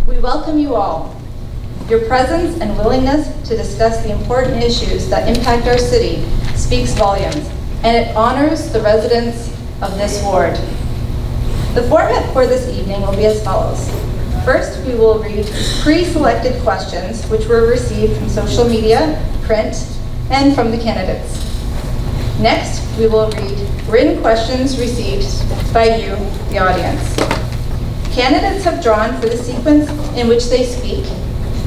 We welcome you all. Your presence and willingness to discuss the important issues that impact our city speaks volumes, and it honors the residents of this ward. The format for this evening will be as follows. First, we will read pre-selected questions which were received from social media, print, and from the candidates. Next, we will read written questions received by you, the audience. Candidates have drawn for the sequence in which they speak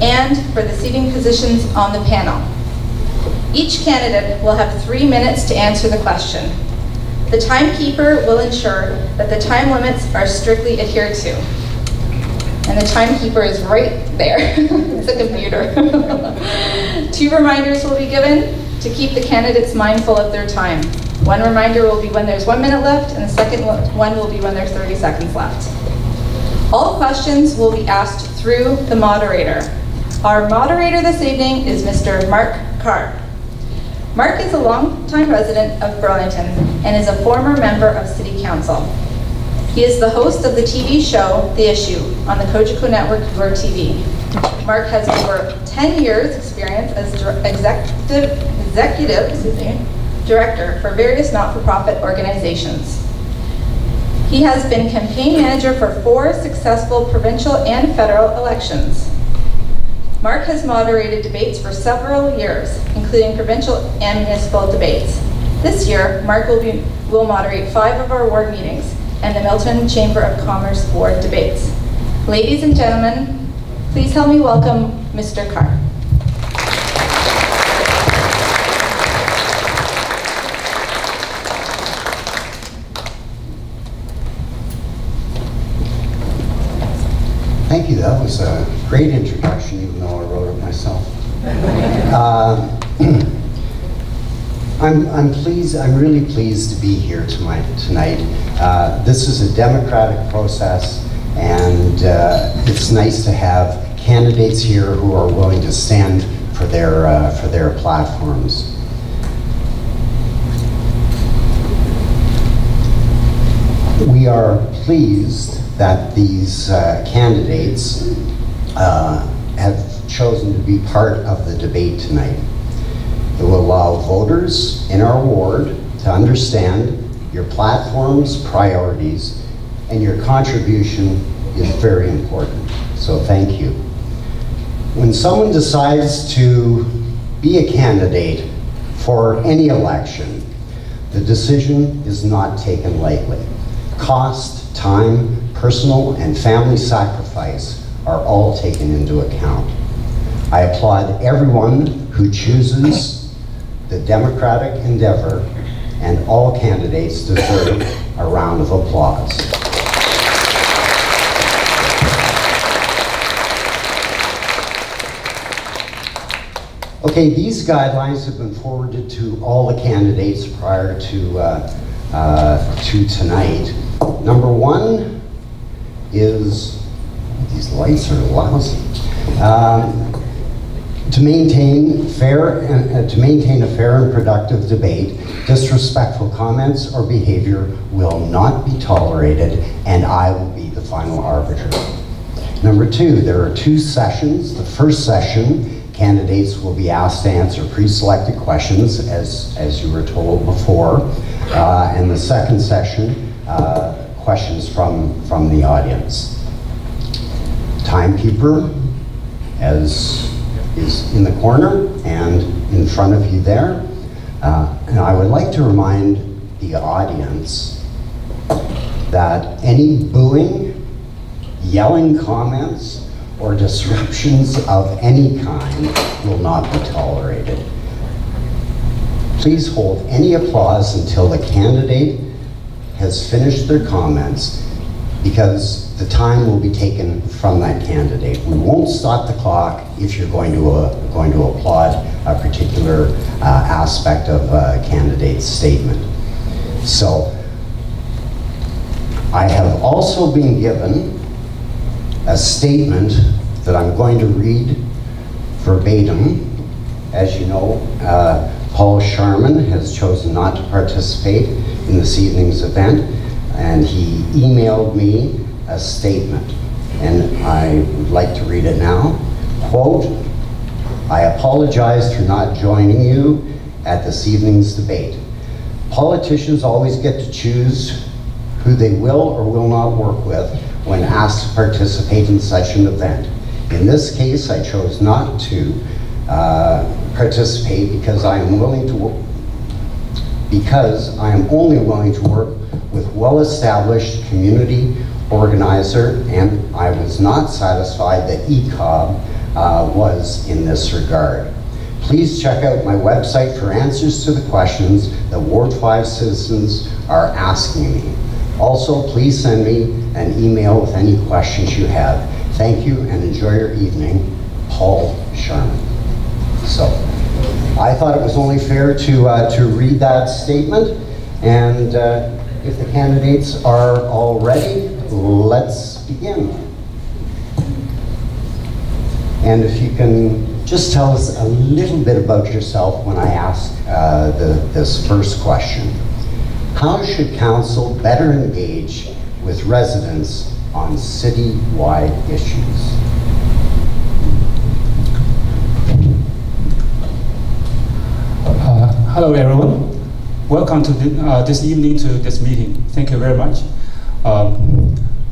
and for the seating positions on the panel. Each candidate will have 3 minutes to answer the question. The timekeeper will ensure that the time limits are strictly adhered to. And the timekeeper is right there. It's a computer. 2 reminders will be given to keep the candidates mindful of their time. 1 reminder will be when there's 1 minute left, and the second one will be when there's 30 seconds left. All questions will be asked through the moderator. Our moderator this evening is Mr. Mark Carr. Mark is a longtime resident of Burlington and is a former member of City Council. He is the host of the TV show, The Issue, on the Cogeco Network, Your TV. Mark has over 10 years experience as executive director for various not-for-profit organizations. He has been campaign manager for 4 successful provincial and federal elections. Mark has moderated debates for several years, including provincial and municipal debates. This year, Mark will moderate 5 of our ward meetings and the Milton Chamber of Commerce Board debates. Ladies and gentlemen, please help me welcome Mr. Carr. Thank you. That was a great introduction, even though I wrote it myself. I'm really pleased to be here tonight. This is a democratic process, and it's nice to have candidates here who are willing to stand for their platforms. We are pleased that these candidates have chosen to be part of the debate tonight. It will allow voters in our ward to understand your platform's priorities, and your contribution is very important, so thank you. When someone decides to be a candidate for any election, the decision is not taken lightly. Cost, time, personal and family sacrifice are all taken into account. I applaud everyone who chooses the democratic endeavor, and all candidates deserve a round of applause. Okay, these guidelines have been forwarded to all the candidates prior to tonight. Number 1 is, these lights are lousy, to maintain a fair and productive debate. Disrespectful comments or behavior will not be tolerated, and I will be the final arbiter. Number 2, there are 2 sessions. The first session, candidates will be asked to answer pre-selected questions, as you were told before, and the second session, questions from the audience. Timekeeper is in the corner and in front of you there. And I would like to remind the audience that any booing, yelling comments, or disruptions of any kind will not be tolerated. Please hold any applause until the candidate has finished their comments, because the time will be taken from that candidate. We won't stop the clock if you're going to applaud a particular aspect of a candidate's statement. So, I have also been given a statement that I'm going to read verbatim. As you know, Paul Sharman has chosen not to participate in this evening's event, and he emailed me a statement. and I would like to read it now. Quote, "I apologize for not joining you at this evening's debate. Politicians always get to choose who they will or will not work with when asked to participate in such an event. In this case, I chose not to participate because I am only willing to work with well-established community organizer, and I was not satisfied that ECOB was in this regard. Please check out my website for answers to the questions that Ward 5 citizens are asking me. Also, please send me an email with any questions you have. Thank you and enjoy your evening, Paul Sharman." So, I thought it was only fair to read that statement, and if the candidates are all ready, let's begin. And if you can just tell us a little bit about yourself when I ask this first question. How should council better engage with residents on city-wide issues? Hello everyone. Welcome to this evening to this meeting. Thank you very much.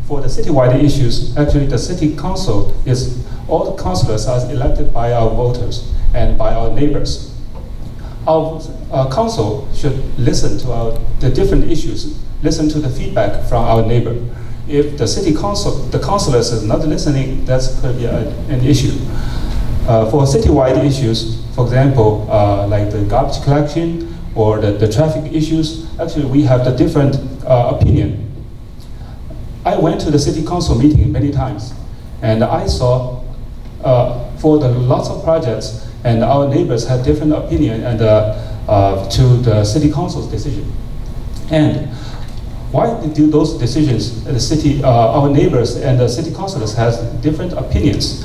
For the citywide issues, actually the city council is, all the councillors are elected by our voters and by our neighbors. Our council should listen to the different issues, listen to the feedback from our neighbor. If the city council, the councillors is not listening, that's could be an issue. For citywide issues, for example, like the garbage collection or the traffic issues, actually we have the different opinion. I went to the city council meeting many times, and I saw for the lots of projects, and our neighbors had different opinion and to the city council's decision. And why do those decisions, the city, our neighbors and the city councilors has different opinions?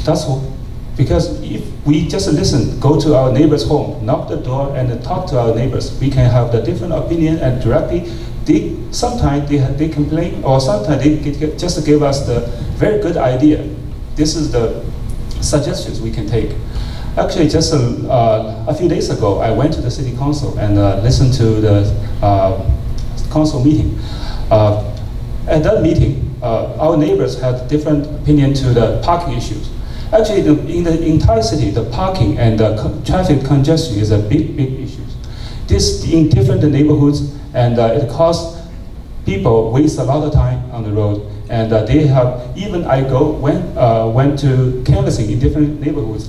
That's because if we just listen, go to our neighbor's home, knock the door and talk to our neighbors, we can have the different opinion, and directly, sometimes they complain, or sometimes they just give us the very good idea. This is the suggestions we can take. Actually, just a few days ago, I went to the city council and listened to the council meeting. At that meeting, our neighbors had different opinion to the parking issues. Actually, in the entire city, the parking and the traffic congestion is a big issue. This in different neighborhoods, and it costs people waste a lot of time on the road. And they have, even I went to canvassing in different neighborhoods.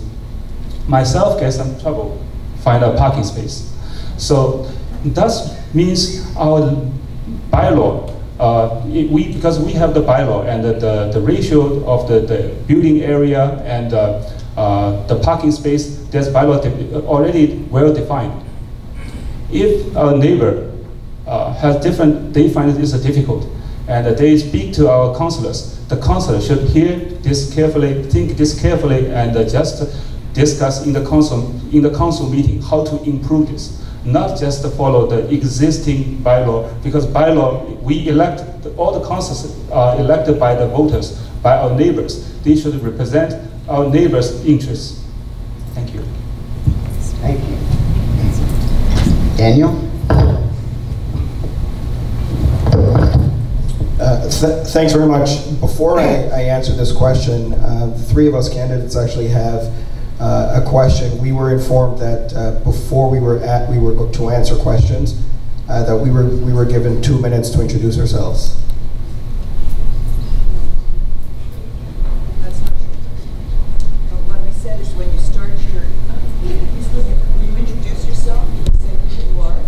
Myself get some trouble, find a parking space. So that means our bylaw, because we have the bylaw and the ratio of the building area and the parking space, there's bylaw already well defined. If our neighbor has different, they find it is difficult, and they speak to our councillors, the councillor should hear this carefully, think this carefully, and just discuss in the council meeting how to improve this. Not just follow the existing bylaw, because bylaw, we elect, all the councils are elected by the voters, by our neighbors. They should represent our neighbors' interests. Thank you. Thank you. Daniel? Thanks very much. Before I answer this question, the three of us candidates actually have a question. We were informed that before we were to answer questions, that we were given 2 minutes to introduce ourselves. That's not true. But what we said is when you start your, when you introduce yourself, you say who you are.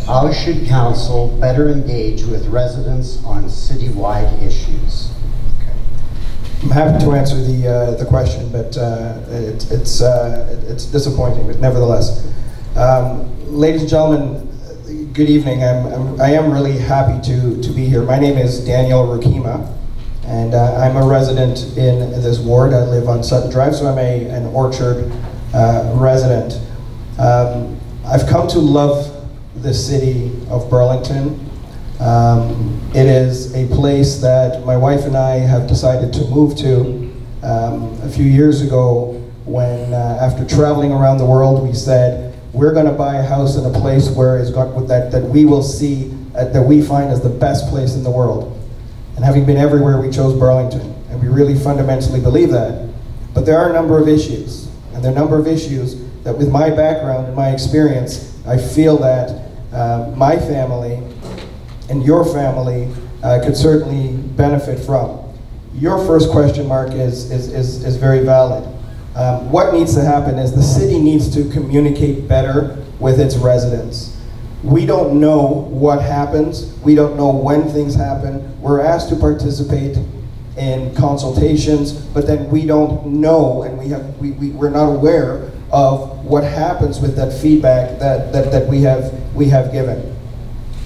How should council better engage with residents on citywide issues? I'm happy to answer the question, but it's disappointing, but nevertheless. Ladies and gentlemen, good evening. I am really happy to be here. My name is Daniel Rukima, and I'm a resident in this ward. I live on Sutton Drive, so I'm an Orchard resident. I've come to love the city of Burlington It is a place that my wife and I have decided to move to a few years ago when, after traveling around the world, we said, we're going to buy a house in a place where it's got, that we will see, that we find as the best place in the world. And having been everywhere, we chose Burlington. And we really fundamentally believe that. But there are a number of issues. And there are a number of issues that, with my background and my experience, I feel that my family and your family could certainly benefit from. Your first question, Mark, is very valid. What needs to happen is the city needs to communicate better with its residents. We don't know what happens. We don't know when things happen. We're asked to participate in consultations, but then we don't know, and we're not aware of what happens with that feedback that we have given.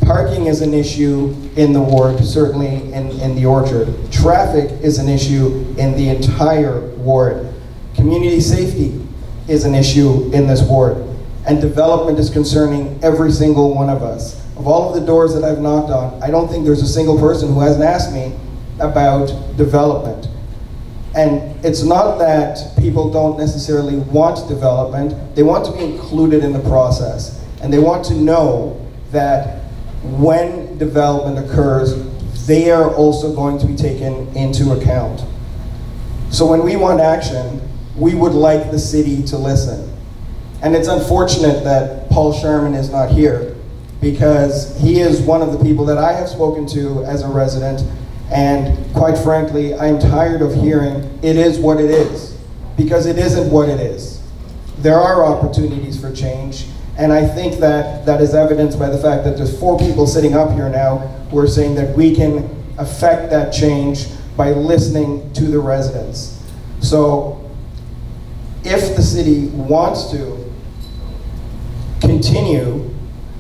Parking is an issue in the ward, certainly in the Orchard. Traffic is an issue in the entire ward. Community safety is an issue in this ward. And development is concerning every single one of us. Of all of the doors that I've knocked on, I don't think there's a single person who hasn't asked me about development. And it's not that people don't necessarily want development, they want to be included in the process. And they want to know that when development occurs, they are also going to be taken into account. So when we want action, we would like the city to listen. And it's unfortunate that Paul Sherman is not here, because he is one of the people that I have spoken to as a resident, and quite frankly, I'm tired of hearing it is what it is, because it isn't what it is. There are opportunities for change, and I think that that is evidenced by the fact that there's 4 people sitting up here now who are saying that we can affect that change by listening to the residents. So if the city wants to continue,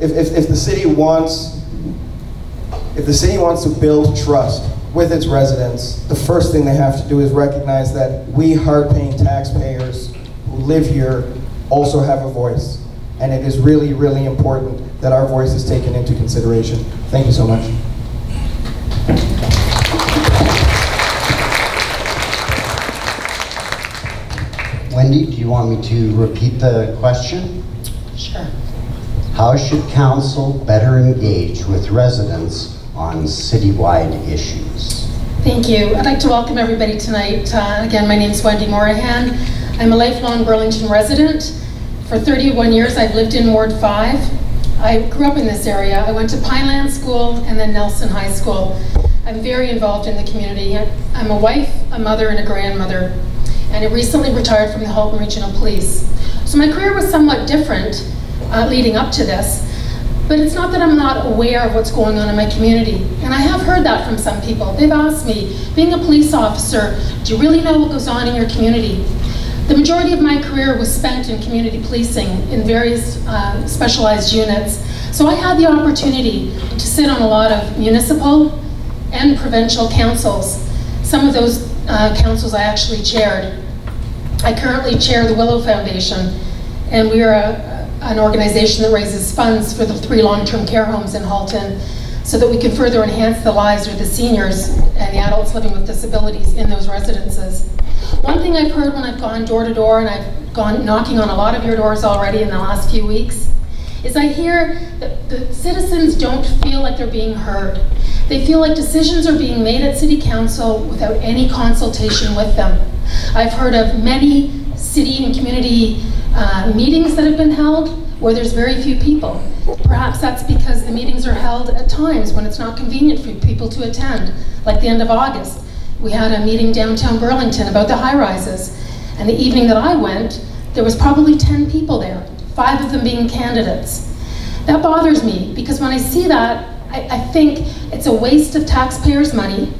if the city wants to build trust with its residents, the first thing they have to do is recognize that we hard-paying taxpayers who live here also have a voice. And it is really, really important that our voice is taken into consideration. Thank you so much. Wendy, do you want me to repeat the question? Sure. How should council better engage with residents on citywide issues? Thank you. I'd like to welcome everybody tonight. Again, my name is Wendy Morahan. I'm a lifelong Burlington resident. For 31 years, I've lived in Ward 5. I grew up in this area. I went to Pineland School and then Nelson High School. I'm very involved in the community. I'm a wife, a mother, and a grandmother. And I recently retired from the Halton Regional Police. So my career was somewhat different leading up to this, but it's not that I'm not aware of what's going on in my community. And I have heard that from some people. They've asked me, being a police officer, do you really know what goes on in your community? The majority of my career was spent in community policing in various specialized units. So I had the opportunity to sit on a lot of municipal and provincial councils. Some of those councils I actually chaired. I currently chair the Willow Foundation, and we are an organization that raises funds for the 3 long-term care homes in Halton so that we can further enhance the lives of the seniors and the adults living with disabilities in those residences. One thing I've heard when I've gone door to door, and I've gone knocking on a lot of your doors already in the last few weeks, is I hear that the citizens don't feel like they're being heard. They feel like decisions are being made at City Council without any consultation with them. I've heard of many city and community meetings that have been held where there's very few people. Perhaps that's because the meetings are held at times when it's not convenient for people to attend, like the end of August. We had a meeting downtown Burlington about the high-rises, and the evening that I went, there was probably 10 people there, 5 of them being candidates. That bothers me, because when I see that, I think it's a waste of taxpayers' money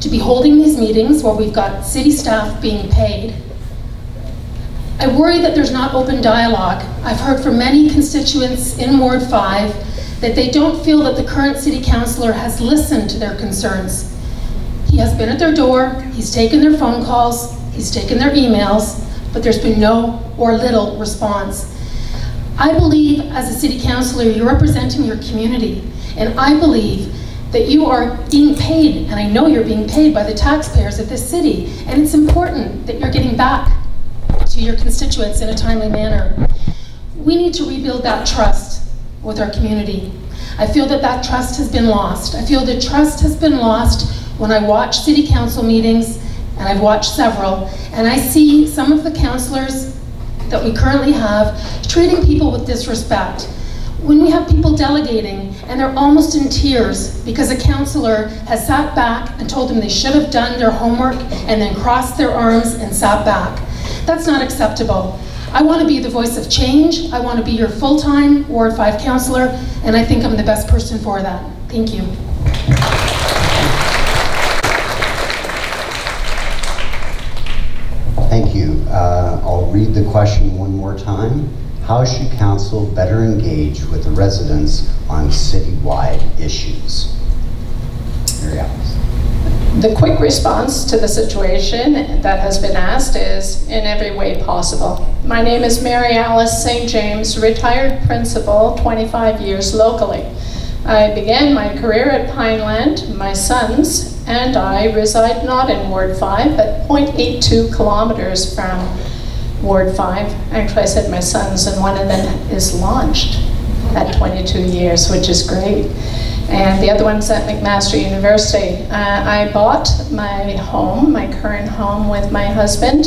to be holding these meetings where we've got city staff being paid. I worry that there's not open dialogue. I've heard from many constituents in Ward 5 that they don't feel that the current city councillor has listened to their concerns. He has been at their door, he's taken their phone calls, he's taken their emails, but there's been no or little response. I believe as a city councillor, you're representing your community, and I believe that you are being paid, and I know you're being paid by the taxpayers of this city, and it's important that you're getting back to your constituents in a timely manner. We need to rebuild that trust with our community. I feel that that trust has been lost. I feel that trust has been lost when I watch city council meetings, and I've watched several, and I see some of the councillors that we currently have treating people with disrespect. When we have people delegating and they're almost in tears because a councillor has sat back and told them they should have done their homework and then crossed their arms and sat back. That's not acceptable. I want to be the voice of change. I want to be your full-time Ward 5 councillor, and I think I'm the best person for that. Thank you. Thank you. I'll read the question one more time. How should council better engage with the residents on citywide issues? Mary Alice. The quick response to the situation that has been asked is in every way possible. My name is Mary Alice St. James, retired principal, 25 years locally. I began my career at Pineland. My sons and I reside not in Ward 5, but 0.82 kilometers from Ward 5. Actually, I said my sons, and one of them is launched at 22 years, which is great. And the other one's at McMaster University. I bought my home, my current home, with my husband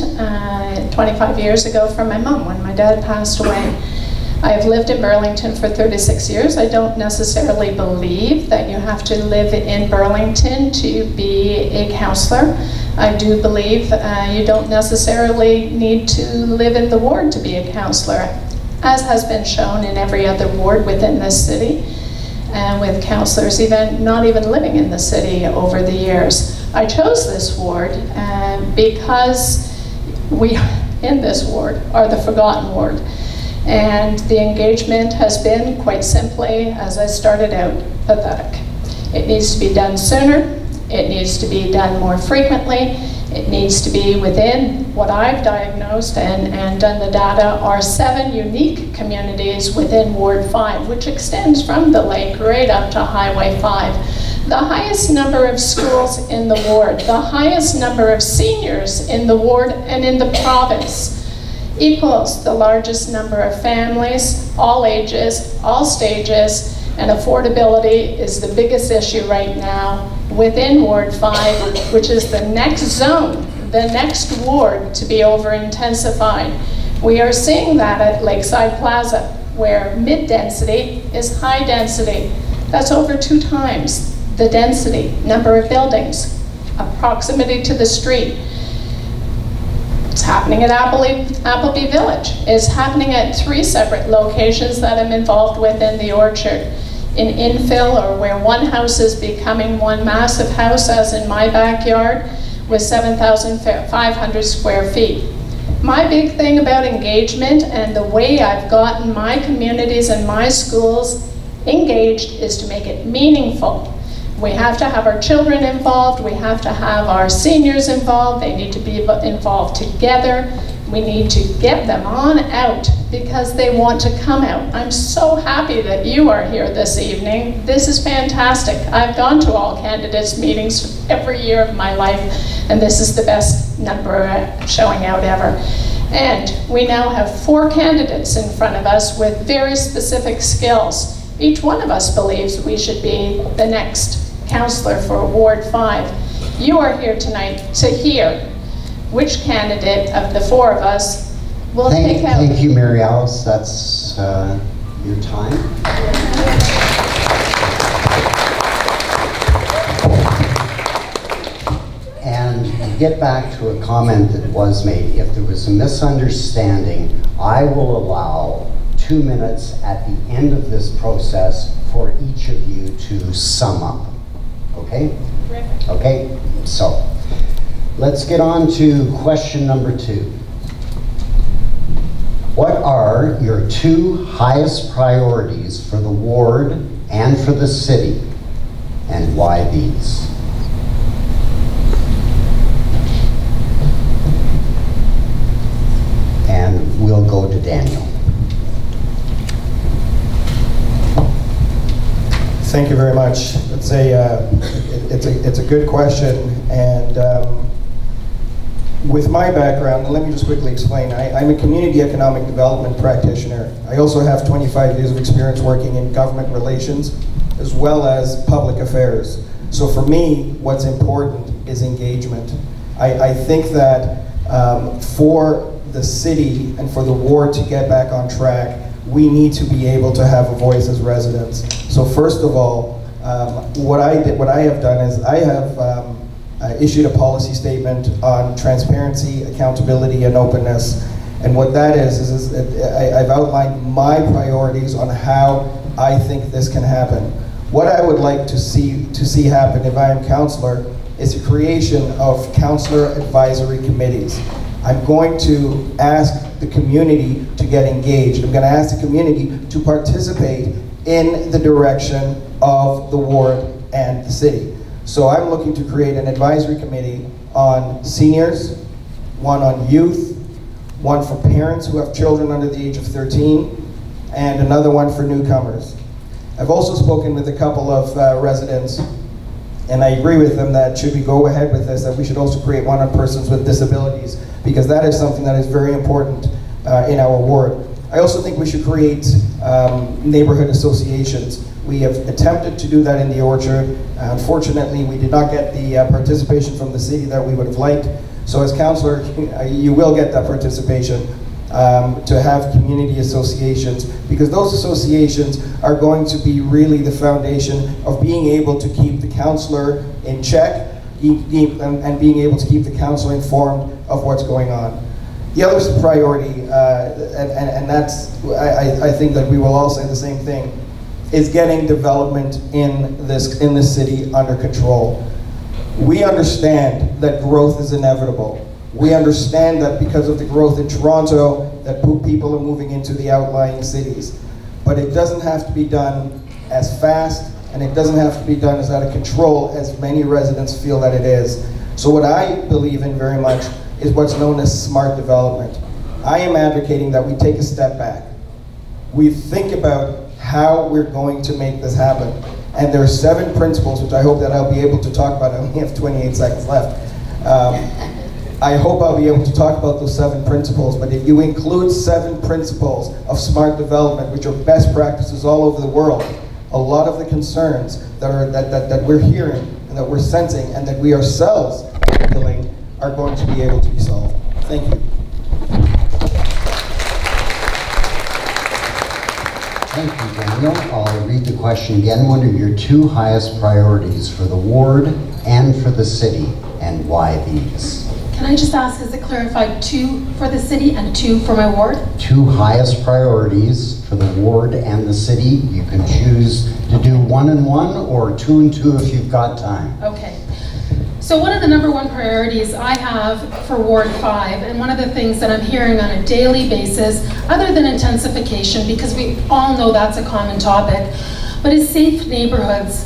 25 years ago from my mom when my dad passed away. I've lived in Burlington for 36 years. I don't necessarily believe that you have to live in Burlington to be a councillor. I do believe you don't necessarily need to live in the ward to be a councillor, as has been shown in every other ward within this city, and with councillors not even living in the city over the years. I chose this ward because we in this ward are the forgotten ward. And the engagement has been, quite simply, as I started out, pathetic. It needs to be done sooner. It needs to be done more frequently. It needs to be within what I've diagnosed and done the data are 7 unique communities within Ward 5, which extends from the lake right up to Highway 5. The highest number of schools in the ward, the highest number of seniors in the ward and in the province, equals the largest number of families, all ages, all stages, and affordability is the biggest issue right now within Ward 5, which is the next zone, the next ward to be over-intensified. We are seeing that at Lakeside Plaza, where mid-density is high density. That's over 2 times the density, number of buildings, proximity to the street. It's happening at Appleby Village. It's happening at 3 separate locations that I'm involved with in the Orchard. In infill, or where one house is becoming one massive house, as in my backyard, with 7,500 square feet. My big thing about engagement and the way I've gotten my communities and my schools engaged is to make it meaningful. We have to have our children involved, we have to have our seniors involved, they need to be involved together. We need to get them on out because they want to come out. I'm so happy that you are here this evening. This is fantastic. I've gone to all candidates meetings every year of my life, and this is the best number showing out ever. And we now have 4 candidates in front of us with very specific skills. Each one of us believes we should be the next councillor for Ward 5. You are here tonight to hear which candidate of the 4 of us will take out. Thank you, Mary Alice. That's your time. And to get back to a comment that was made, if there was a misunderstanding, I will allow 2 minutes at the end of this process for each of you to sum up. Okay? Terrific. Okay, so let's get on to question number 2. What are your 2 highest priorities for the ward and for the city, and why these? And we'll go to Daniel. Thank you very much. It's a good question, and with my background, and let me just quickly explain. I'm a community economic development practitioner. I also have 25 years of experience working in government relations as well as public affairs. So for me, what's important is engagement. I think that for the city and for the ward to get back on track, we need to be able to have a voice as residents. So first of all, what I have done is I have issued a policy statement on transparency, accountability, and openness. And what that is I've outlined my priorities on how I think this can happen. What I would like to see happen if I am councillor is the creation of councillor advisory committees. I'm going to ask the community to get engaged. I'm going to ask the community to participate in the direction of the ward and the city. So I'm looking to create an advisory committee on seniors, one on youth, one for parents who have children under the age of 13, and another one for newcomers. I've also spoken with a couple of residents, and I agree with them that should we go ahead with this, that we should also create one on persons with disabilities, because that is something that is very important in our ward. I also think we should create neighborhood associations. We have attempted to do that in the Orchard. Unfortunately, we did not get the participation from the city that we would have liked. So as councillor, you will get that participation to have community associations, because those associations are going to be really the foundation of being able to keep the councillor in check and being able to keep the councillor informed of what's going on. The other priority, and that's, I think that we will all say the same thing, is getting development in this city under control. We understand that growth is inevitable. We understand that because of the growth in Toronto, that people are moving into the outlying cities. But it doesn't have to be done as fast, and it doesn't have to be done as out of control as many residents feel that it is. So what I believe in very much is what's known as smart development. I am advocating that we take a step back. We think about how we're going to make this happen. And there are 7 principles, which I hope that I'll be able to talk about. I only have 28 seconds left. I hope I'll be able to talk about those 7 principles, but if you include 7 principles of smart development, which are best practices all over the world, a lot of the concerns that we're hearing and that we're sensing and that we ourselves are feeling are going to be able to be solved. Thank you. Thank you, Daniel. I'll read the question again. What are your 2 highest priorities for the ward and for the city, and why these? Can I just ask, is it clarified 2 for the city and 2 for my ward? 2 highest priorities for the ward and the city. You can choose to do 1 and 1 or 2 and 2 if you've got time. Okay. So one of the #1 priorities I have for Ward 5, and one of the things that I'm hearing on a daily basis, other than intensification, because we all know that's a common topic, but is safe neighborhoods.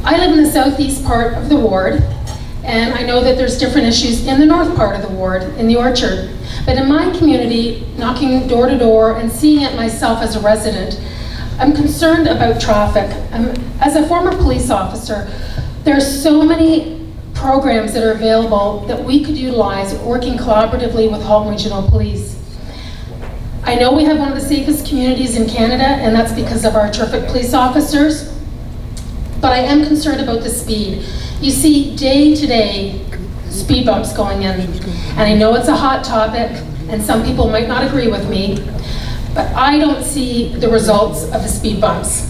I live in the southeast part of the ward, and I know that there's different issues in the north part of the ward, in the Orchard. But in my community, knocking door to door and seeing it myself as a resident, I'm concerned about traffic. As a former police officer, there's so many programs that are available that we could utilize working collaboratively with Halton Regional Police. I know we have one of the safest communities in Canada, and that's because of our terrific police officers, but I am concerned about the speed. You see day to day speed bumps going in, and I know it's a hot topic, and some people might not agree with me, but I don't see the results of the speed bumps.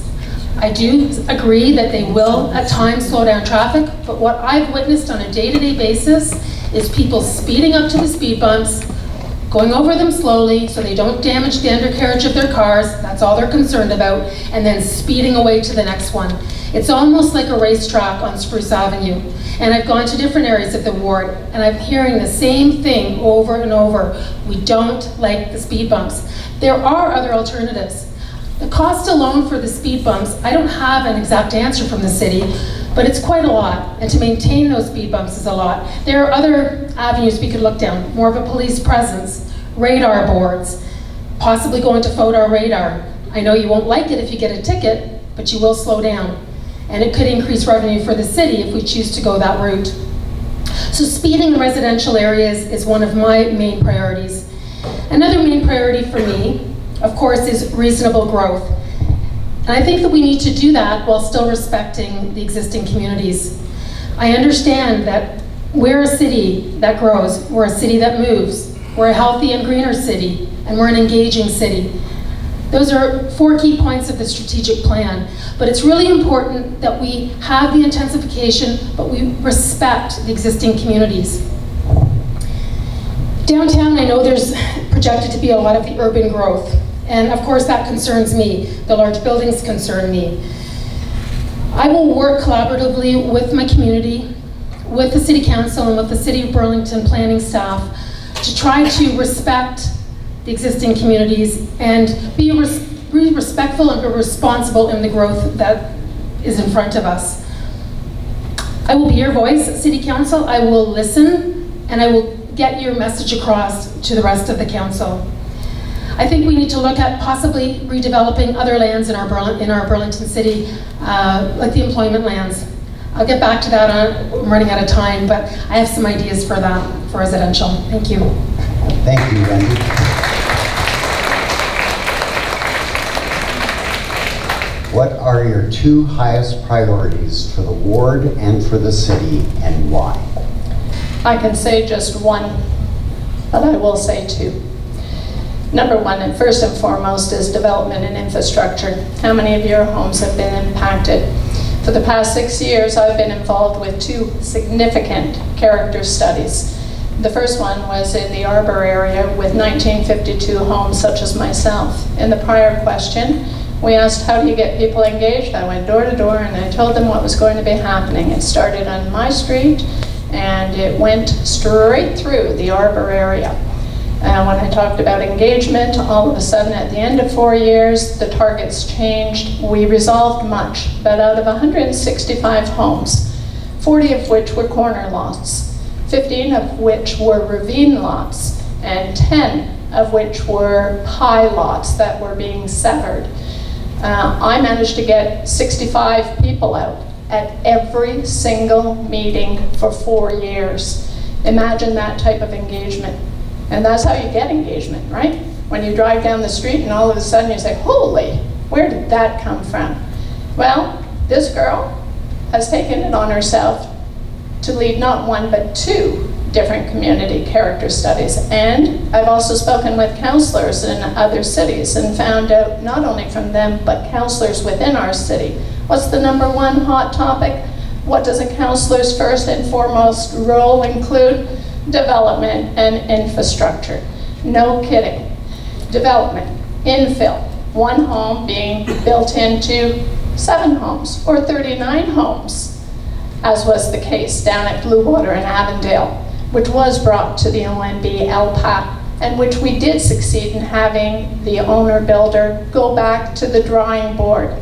I do agree that they will at times slow down traffic, but what I've witnessed on a day-to-day basis is people speeding up to the speed bumps, going over them slowly so they don't damage the undercarriage of their cars, that's all they're concerned about, and then speeding away to the next one. It's almost like a racetrack on Spruce Avenue. And I've gone to different areas of the ward, and I'm hearing the same thing over and over. We don't like the speed bumps. There are other alternatives. The cost alone for the speed bumps, I don't have an exact answer from the city, but it's quite a lot, and to maintain those speed bumps is a lot. There are other avenues we could look down, more of a police presence, radar boards, possibly going to photo radar. I know you won't like it if you get a ticket, but you will slow down. and it could increase revenue for the city if we choose to go that route. So speeding in residential areas is one of my main priorities. Another main priority for me, of course, is reasonable growth. And I think that we need to do that while still respecting the existing communities. I understand that we're a city that grows, we're a city that moves, we're a healthy and greener city, and we're an engaging city. Those are 4 key points of the strategic plan. But it's really important that we have the intensification, but we respect the existing communities. Downtown, I know there's projected to be a lot of the urban growth. And of course that concerns me. The large buildings concern me. I will work collaboratively with my community, with the City Council and with the City of Burlington planning staff to try to respect the existing communities and be respectful and be responsible in the growth that is in front of us. I will be your voice at City Council. I will listen and I will get your message across to the rest of the council. I think we need to look at possibly redeveloping other lands in our Burlington city, like the employment lands. I'll get back to that, I'm running out of time, but I have some ideas for that, for residential. Thank you. Thank you, Wendy. What are your 2 highest priorities for the ward and for the city, and why? I can say just one, but I will say 2. Number 1, and first and foremost, is development and infrastructure. How many of your homes have been impacted? For the past 6 years, I've been involved with 2 significant character studies. The first one was in the Arbor area with 1952 homes such as myself. In the prior question, we asked, how do you get people engaged? I went door to door and I told them what was going to be happening. It started on my street and it went straight through the Arbor area. And when I talked about engagement, all of a sudden at the end of 4 years, the targets changed. We resolved much, but out of 165 homes, 40 of which were corner lots, 15 of which were ravine lots, and 10 of which were high lots that were being severed. I managed to get 65 people out at every single meeting for 4 years. Imagine that type of engagement. And that's how you get engagement, right? When you drive down the street and all of a sudden you say, holy, where did that come from? Well, this girl has taken it on herself to lead not 1 but 2 different community character studies. And I've also spoken with counselors in other cities and found out not only from them, but counselors within our city. What's the number 1 hot topic? What does a counselor's first and foremost role include? Development and infrastructure. No kidding. Development, infill, 1 home being built into 7 homes or 39 homes, as was the case down at Bluewater in Avondale, which was brought to the OMB LPAT, and which we did succeed in having the owner-builder go back to the drawing board.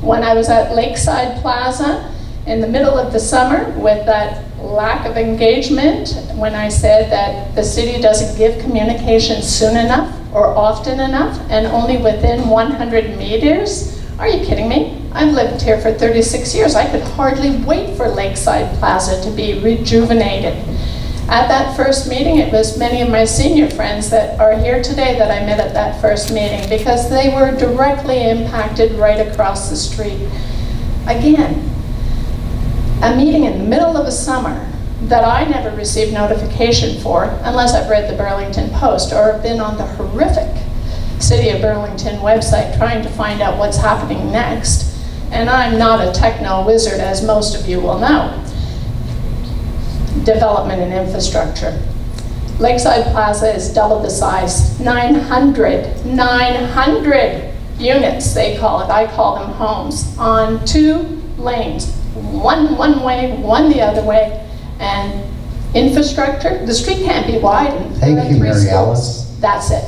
When I was at Lakeside Plaza in the middle of the summer with that lack of engagement, when I said that the city doesn't give communication soon enough or often enough and only within 100 meters, are you kidding me? I've lived here for 36 years. I could hardly wait for Lakeside Plaza to be rejuvenated. At that first meeting, it was many of my senior friends that are here today that I met at that first meeting because they were directly impacted right across the street. Again, a meeting in the middle of a summer that I never received notification for unless I've read the Burlington Post or been on the horrific City of Burlington website trying to find out what's happening next. And I'm not a techno wizard, as most of you will know. Development and infrastructure. Lakeside Plaza is double the size, 900 units, they call it. I call them homes, on 2 lanes. One way, 1 the other way, and infrastructure. The street can't be widened. Thank you, Mary Alice. That's it.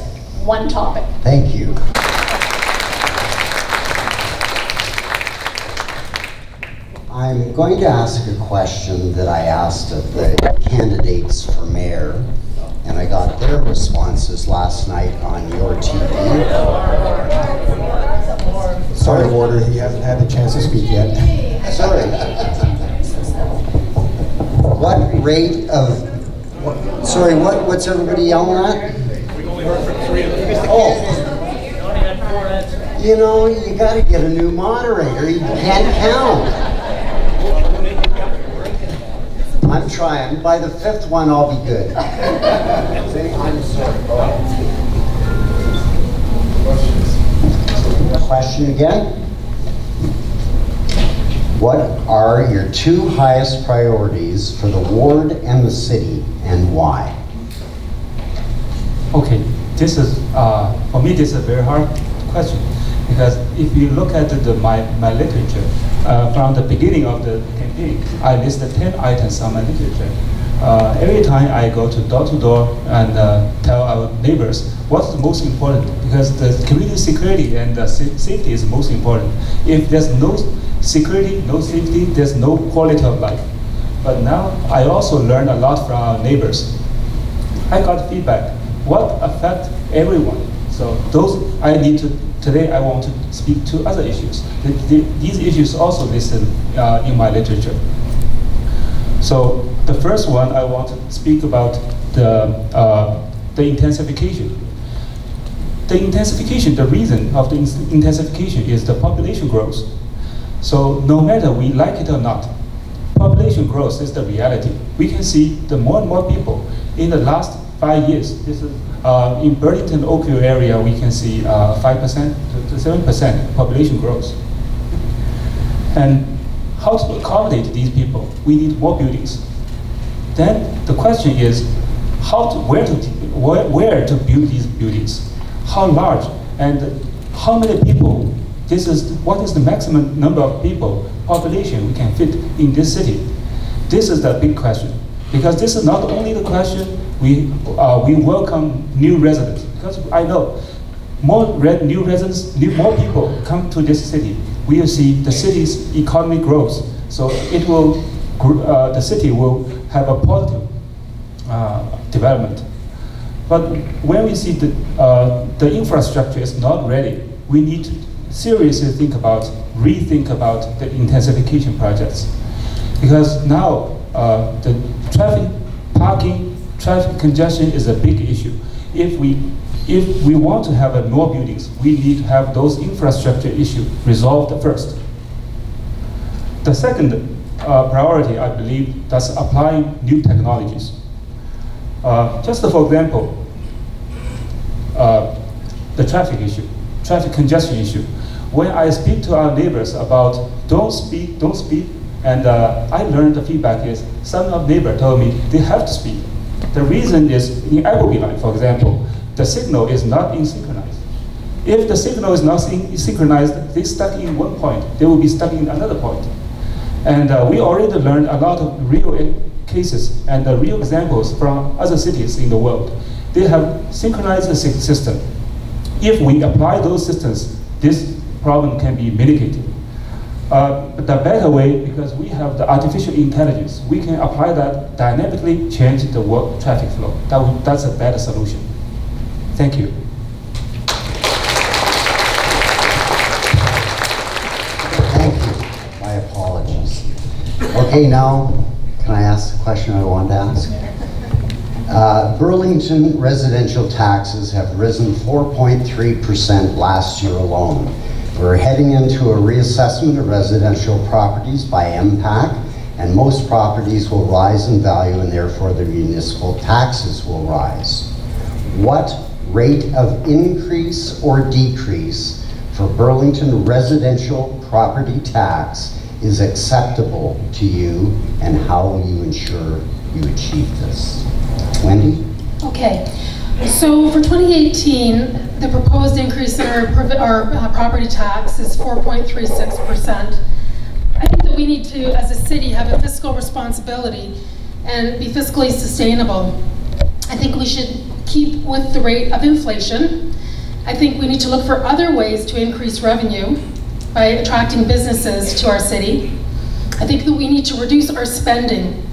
1 topic. Thank you. I'm going to ask a question that I asked of the candidates for mayor, and I got their responses last night on your TV. start of order. He hasn't had the chance to speak yet. Sorry. What rate of, sorry, what's everybody yelling at? We only heard from 3 of them. Oh. You only had 4 answers. You know, you gotta get a new moderator. You can't count. I'm trying. By the 5th one, I'll be good. I'm sorry. Question again? What are your 2 highest priorities for the ward and the city, and why? Okay, this is, for me, this is a very hard question, because if you look at my literature, from the beginning of the campaign, I listed 10 items on my literature. Every time I go to door and tell our neighbors what's the most important, because the community security and the safety is most important. If there's no security, no safety, there's no quality of life. But now I also learned a lot from our neighbors. I got feedback, what affects everyone. So those I need to, today I want to speak to other issues. These issues also listed in my literature. So the first one I want to speak about the intensification. The intensification, the reason of the intensification is the population growth. So no matter we like it or not, population growth is the reality. We can see the more and more people in the last 5 years. This is in Burlington, Oakville area, we can see 5% to 7% population growth. And how to accommodate these people? We need more buildings. Then the question is, where to build these buildings? How large and how many people? What is the maximum number of people, population we can fit in this city? This is the big question, because this is not only the question we welcome new residents, because I know more new residents, more people come to this city. We will see the city's economy grows, so it will, the city will have a positive development. But when we see the infrastructure is not ready, we need to seriously rethink about the intensification projects. Because now the parking, traffic congestion is a big issue. If we want to have more buildings, we need to have those infrastructure issues resolved first. The second priority, I believe, that's applying new technologies. Just for example, the traffic issue, traffic congestion issue. When I speak to our neighbors about don't speed, and I learned the feedback is some of neighbors told me they have to speed. The reason is in Appleby line, for example, the signal is not synchronized. If the signal is not synchronized, they stuck in one point, they will be stuck in another point. And we already learned a lot of real cases and real examples from other cities in the world. They have synchronized the system. If we apply those systems, this problem can be mitigated. But the better way, because we have the artificial intelligence, we can apply that dynamically, change the traffic flow. That's a better solution. Thank you. Thank you. My apologies. Okay, now, can I ask the question I wanted to ask? Burlington residential taxes have risen 4.3% last year alone. We're heading into a reassessment of residential properties by MPAC, and most properties will rise in value and therefore the municipal taxes will rise. What rate of increase or decrease for Burlington residential property tax is acceptable to you, and how will you ensure you achieve this? Wendy? Okay, so for 2018, the proposed increase in our property tax is 4.36%. I think that we need to, as a city, have a fiscal responsibility and be fiscally sustainable. I think we should keep with the rate of inflation. I think we need to look for other ways to increase revenue by attracting businesses to our city. I think that we need to reduce our spending.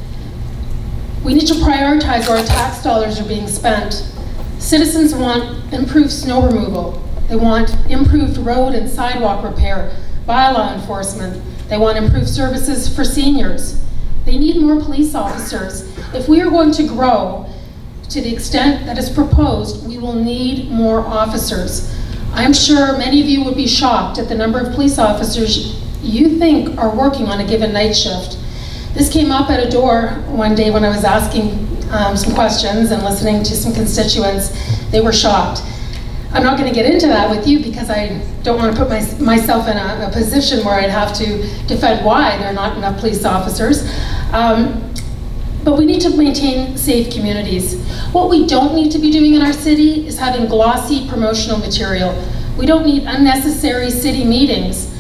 We need to prioritize where our tax dollars are being spent. Citizens want improved snow removal. They They want improved road and sidewalk repair, bylaw enforcement. They want improved services for seniors. They need more police officers. If we are going to grow to the extent that is proposed, we will need more officers. I'm sure many of you would be shocked at the number of police officers you think are working on a given night shift. This came up at a door one day when I was asking some questions and listening to some constituents. They were shocked. I'm not going to get into that with you because I don't want to put myself in a position where I'd have to defend why there are not enough police officers. But we need to maintain safe communities. What we don't need to be doing in our city is having glossy promotional material. We don't need unnecessary city meetings.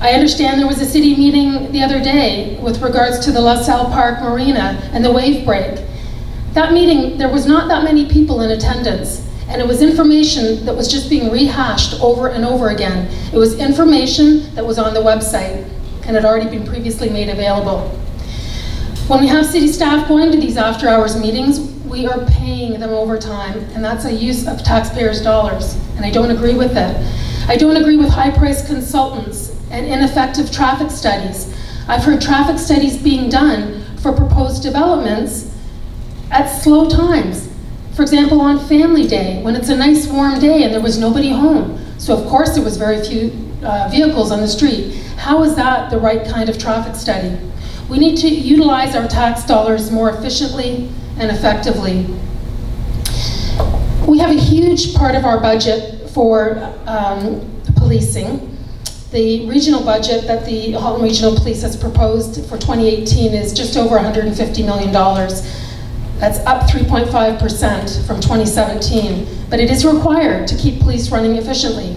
I understand there was a city meeting the other day with regards to the LaSalle Park Marina and the wave break. That meeting, there was not that many people in attendance, and it was information that was just being rehashed over and over again. It was information that was on the website and had already been previously made available. When we have city staff going to these after-hours meetings, we are paying them overtime, and that's a use of taxpayers' dollars, and I don't agree with that. I don't agree with high-priced consultants and ineffective traffic studies. I've heard traffic studies being done for proposed developments at slow times. For example, on Family Day, when it's a nice warm day and there was nobody home. So of course there was very few vehicles on the street. How is that the right kind of traffic study? We need to utilize our tax dollars more efficiently and effectively. We have a huge part of our budget for policing. The regional budget that the Halton Regional Police has proposed for 2018 is just over $150 million. That's up 3.5% from 2017, but it is required to keep police running efficiently.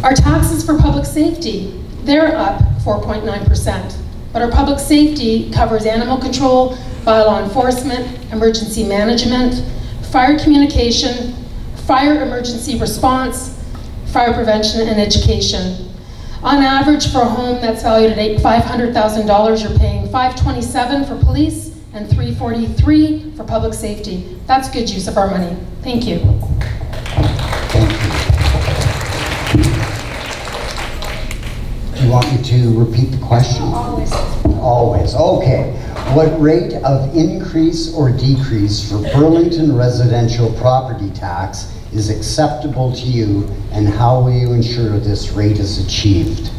Our taxes for public safety, they're up 4.9%, but our public safety covers animal control, bylaw enforcement, emergency management, fire communication, fire emergency response, fire prevention, and education. On average, for a home that's valued at $500,000, you're paying $527 for police and $343 for public safety. That's good use of our money. Thank you. Thank you. Do you want me to repeat the question? Always. Always, okay. What rate of increase or decrease for Burlington residential property tax is acceptable to you, and how will you ensure this rate is achieved?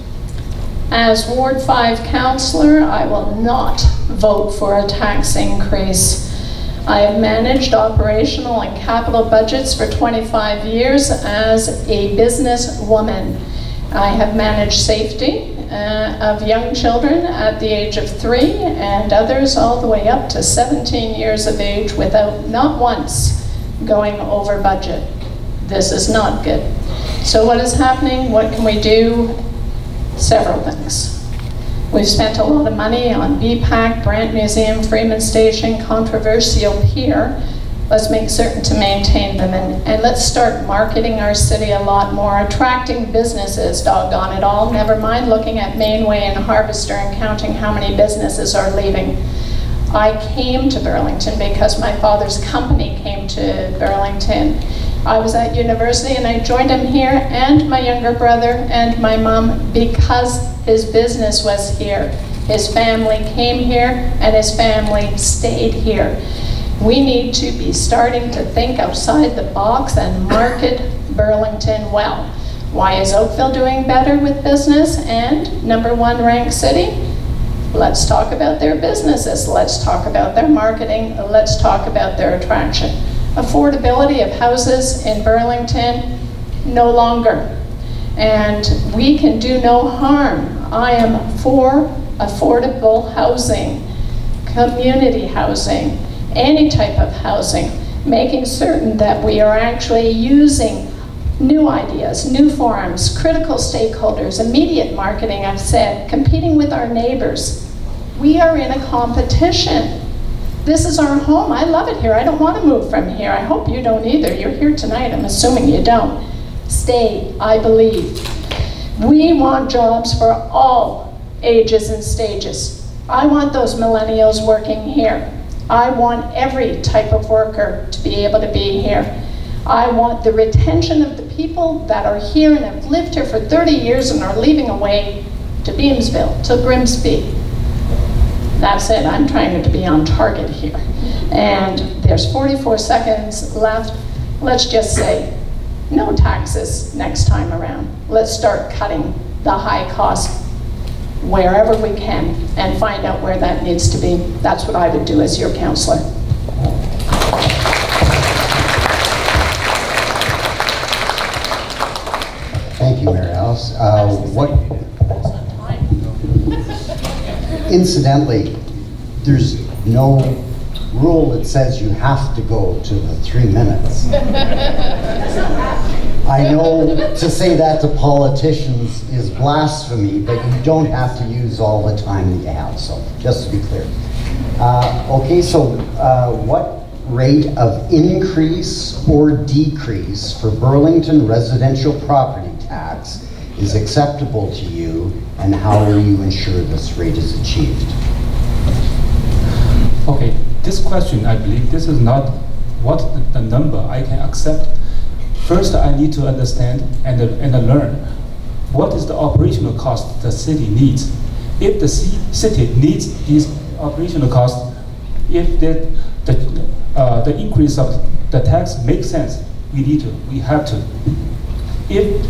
As Ward 5 councillor, I will not vote for a tax increase. I have managed operational and capital budgets for 25 years as a businesswoman. I have managed safety of young children at the age of 3 and others all the way up to 17 years of age without not once going over budget. This is not good. So what is happening? What can we do? Several things. We've spent a lot of money on BPAC, Brant Museum, Freeman Station, controversial pier. Let's make certain to maintain them, and let's start marketing our city a lot more, attracting businesses, doggone it all. Never mind looking at Mainway and Harvester and counting how many businesses are leaving. I came to Burlington because my father's company came to Burlington. I was at university and I joined him here, and my younger brother and my mom, because his business was here. His family came here and his family stayed here. We need to be starting to think outside the box and market Burlington well. Why is Oakville doing better with business and #1 ranked city? Let's talk about their businesses. Let's talk about their marketing. Let's talk about their attraction. Affordability of houses in Burlington, no longer. And we can do no harm. I am for affordable housing, community housing, any type of housing, making certain that we are actually using new ideas, new forums, critical stakeholders, immediate marketing, I've said, competing with our neighbors. We are in a competition. This is our home. I love it here. I don't want to move from here. I hope you don't either. You're here tonight. I'm assuming you don't. Stay, I believe. We want jobs for all ages and stages. I want those millennials working here. I want every type of worker to be able to be here. I want the retention of the people that are here and have lived here for 30 years and are leaving away to Beamsville, to Grimsby. That's it, I'm trying to be on target here. And there's 44 seconds left. Let's just say, no taxes next time around. Let's start cutting the high cost wherever we can and find out where that needs to be. That's what I would do as your councillor. Thank you, Mary Alice. Incidentally, there's no rule that says you have to go to the 3 minutes. I know to say that to politicians is blasphemy, but you don't have to use all the time that you have, so just to be clear. Okay, so what rate of increase or decrease for Burlington residential property tax is acceptable to you, and how will you ensure this rate is achieved? Okay, this question, I believe this is not what the number I can accept. First, I need to understand and learn what is the operational cost the city needs. If the city needs these operational costs, if the increase of the tax makes sense, we have to. If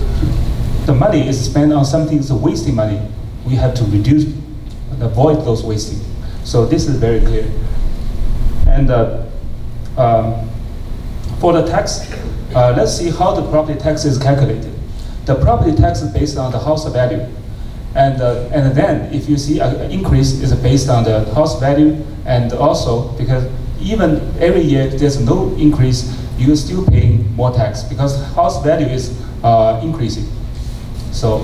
the money is spent on something that's wasting money, we have to reduce and avoid those wasting. So this is very clear. And for the tax, let's see how the property tax is calculated. The property tax is based on the house value. And then if you see an increase is based on the house value, and also because even every year there's no increase, you're still paying more tax because house value is increasing. So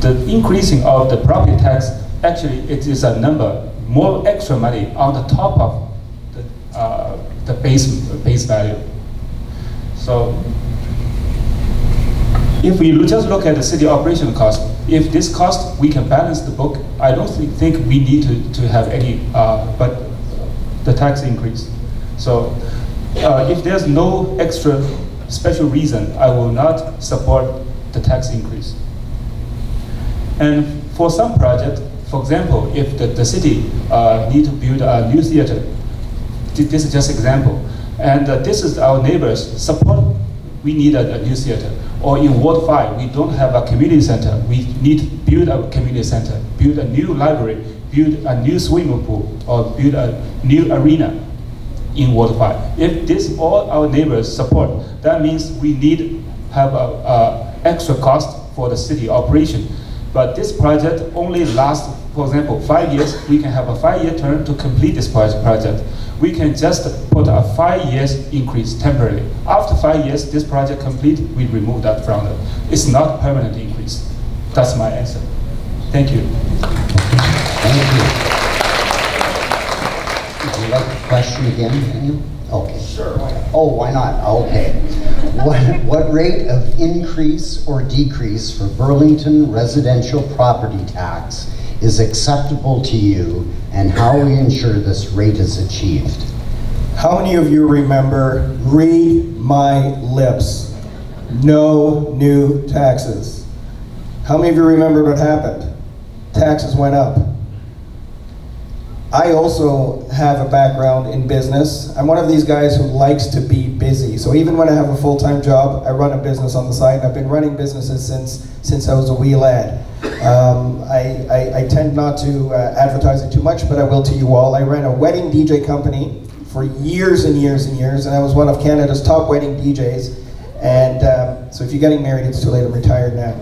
the increasing of the property tax, actually it is a number, more extra money on the top of the base value. So if we just look at the city operation cost, if this cost we can balance the book, I don't think we need to have any but the tax increase. So if there's no extra special reason, I will not support the tax increase. And for some project, for example, if the city need to build a new theater, this is just example, and this is our neighbors support, we need a new theater. Or in Ward 5, we don't have a community center, we need to build a community center, build a new library, build a new swimming pool, or build a new arena in Ward 5. If this all our neighbors support, that means we need have a extra cost for the city operation. But this project only lasts, for example, 5 years. We can have a 5-year term to complete this project. We can just put a 5 years increase temporarily. After 5 years, this project complete, we remove that from it. It's not permanent increase. That's my answer. Thank you. Thank you. Would you like the question again, Daniel? Okay. Sure, why not? Oh, why not? Okay. What rate of increase or decrease for Burlington residential property tax is acceptable to you, and how will you ensure this rate is achieved? How many of you remember, read my lips, no new taxes? How many of you remember what happened? Taxes went up. I also have a background in business. I'm one of these guys who likes to be busy. So even when I have a full-time job, I run a business on the side. I've been running businesses since I was a wee lad. I tend not to advertise it too much, but I will to you all. I ran a wedding DJ company for years and years and years, and I was one of Canada's top wedding DJs. And so if you're getting married, it's too late, I'm retired now.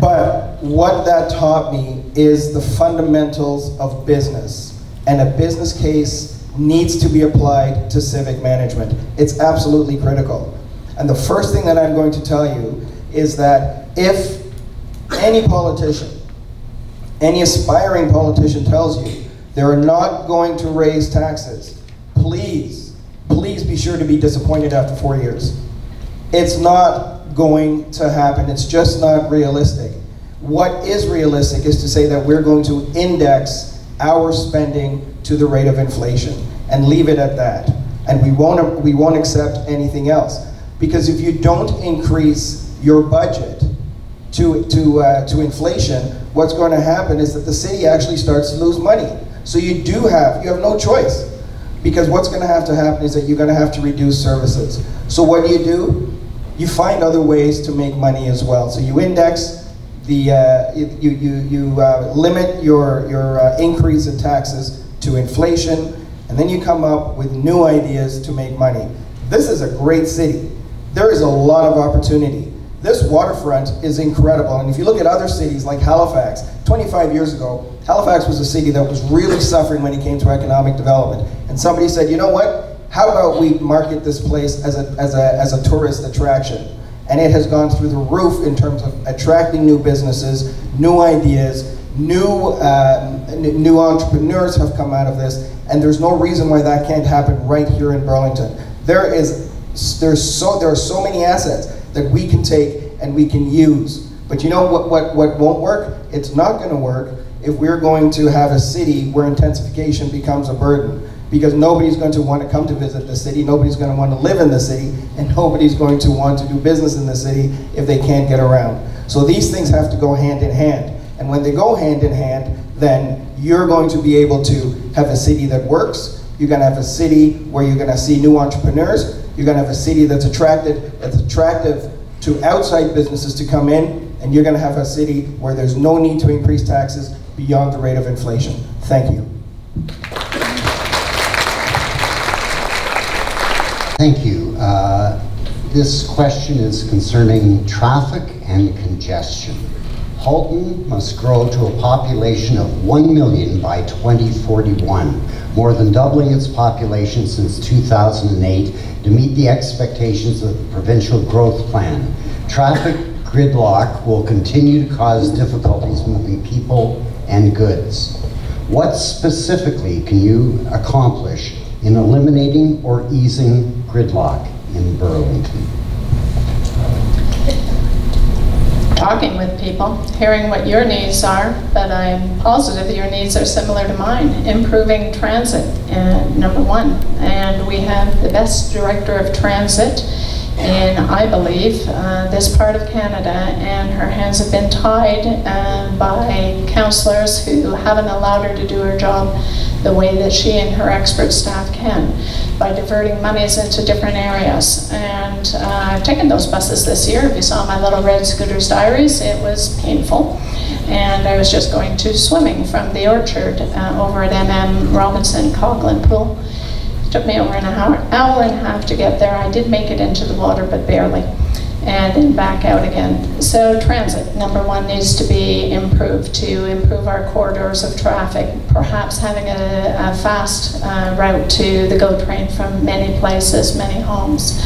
But what that taught me is the fundamentals of business. And a business case needs to be applied to civic management. It's absolutely critical. And the first thing that I'm going to tell you is that if any politician, any aspiring politician tells you they're not going to raise taxes, please, please be sure to be disappointed after 4 years. It's not going to happen. It's just not realistic. What is realistic is to say that we're going to index our spending to the rate of inflation and leave it at that. and we won't accept anything else. Because if you don't increase your budget to inflation, what's going to happen is that the city actually starts to lose money. So you have no choice, because what's going to happen is that you're going to have to reduce services. So what do? You find other ways to make money as well. So you index the you limit your increase in taxes to inflation, and then you come up with new ideas to make money. This is a great city. There is a lot of opportunity. This waterfront is incredible, and if you look at other cities like Halifax, 25 years ago, Halifax was a city that was really suffering when it came to economic development. And somebody said, you know what? How about we market this place as a tourist attraction? And it has gone through the roof in terms of attracting new businesses, new ideas, new entrepreneurs have come out of this, and there's no reason why that can't happen right here in Burlington. There are so many assets that we can take and we can use. But you know what won't work? It's not going to work if we're going to have a city where intensification becomes a burden. Because nobody's going to want to come to visit the city, nobody's going to want to live in the city, and nobody's going to want to do business in the city if they can't get around. So these things have to go hand in hand. And when they go hand in hand, then you're going to be able to have a city that works. You're going to have a city where you're going to see new entrepreneurs. You're going to have a city that's attractive to outside businesses to come in, and you're going to have a city where there's no need to increase taxes beyond the rate of inflation. Thank you. Thank you. This question is concerning traffic and congestion. Halton must grow to a population of 1 million by 2041, more than doubling its population since 2008 to meet the expectations of the provincial growth plan. Traffic gridlock will continue to cause difficulties moving people and goods. What specifically can you accomplish in eliminating or easing gridlock in Burlington? Talking with people, hearing what your needs are, but I'm positive your needs are similar to mine. Improving transit, number one. And we have the best director of transit in, I believe, this part of Canada, and her hands have been tied by councillors who haven't allowed her to do her job the way that she and her expert staff can, by diverting monies into different areas. And I've taken those buses this year. If you saw my little red Scooter's Diaries, it was painful. And I was just going to swimming from the Orchard over at MM Robinson Coghlan Pool. It took me over an hour and a half to get there. I did make it into the water, but barely. And then back out again. So transit, number one, needs to be improved to improve our corridors of traffic, perhaps having a fast route to the GO train from many places, many homes.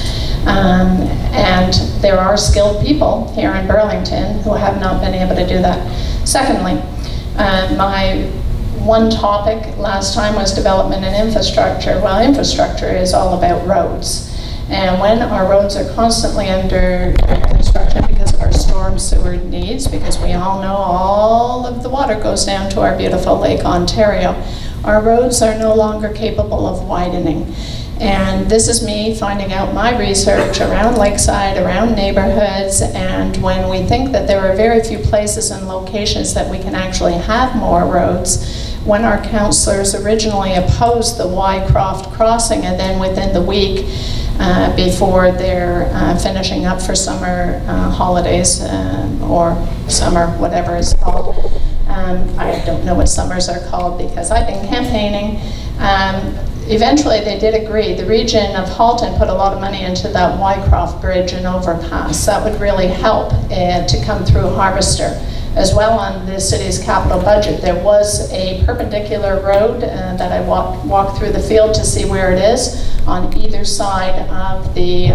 And there are skilled people here in Burlington who have not been able to do that. Secondly, my one topic last time was development and infrastructure. Well, infrastructure is all about roads. And when our roads are constantly under construction because of our storm sewer needs, because we all know all of the water goes down to our beautiful Lake Ontario, our roads are no longer capable of widening. And this is me finding out my research around Lakeside, around neighborhoods, and when we think that there are very few places and locations that we can actually have more roads, when our councillors originally opposed the Wycroft crossing, and then within the week before they're finishing up for summer holidays or summer whatever it's called. I don't know what summers are called because I've been campaigning. Eventually they did agree. The region of Halton put a lot of money into that Wycroft Bridge and overpass. That would really help to come through Harvester. As well, on the city's capital budget, there was a perpendicular road that I walked through the field to see where it is on either side of the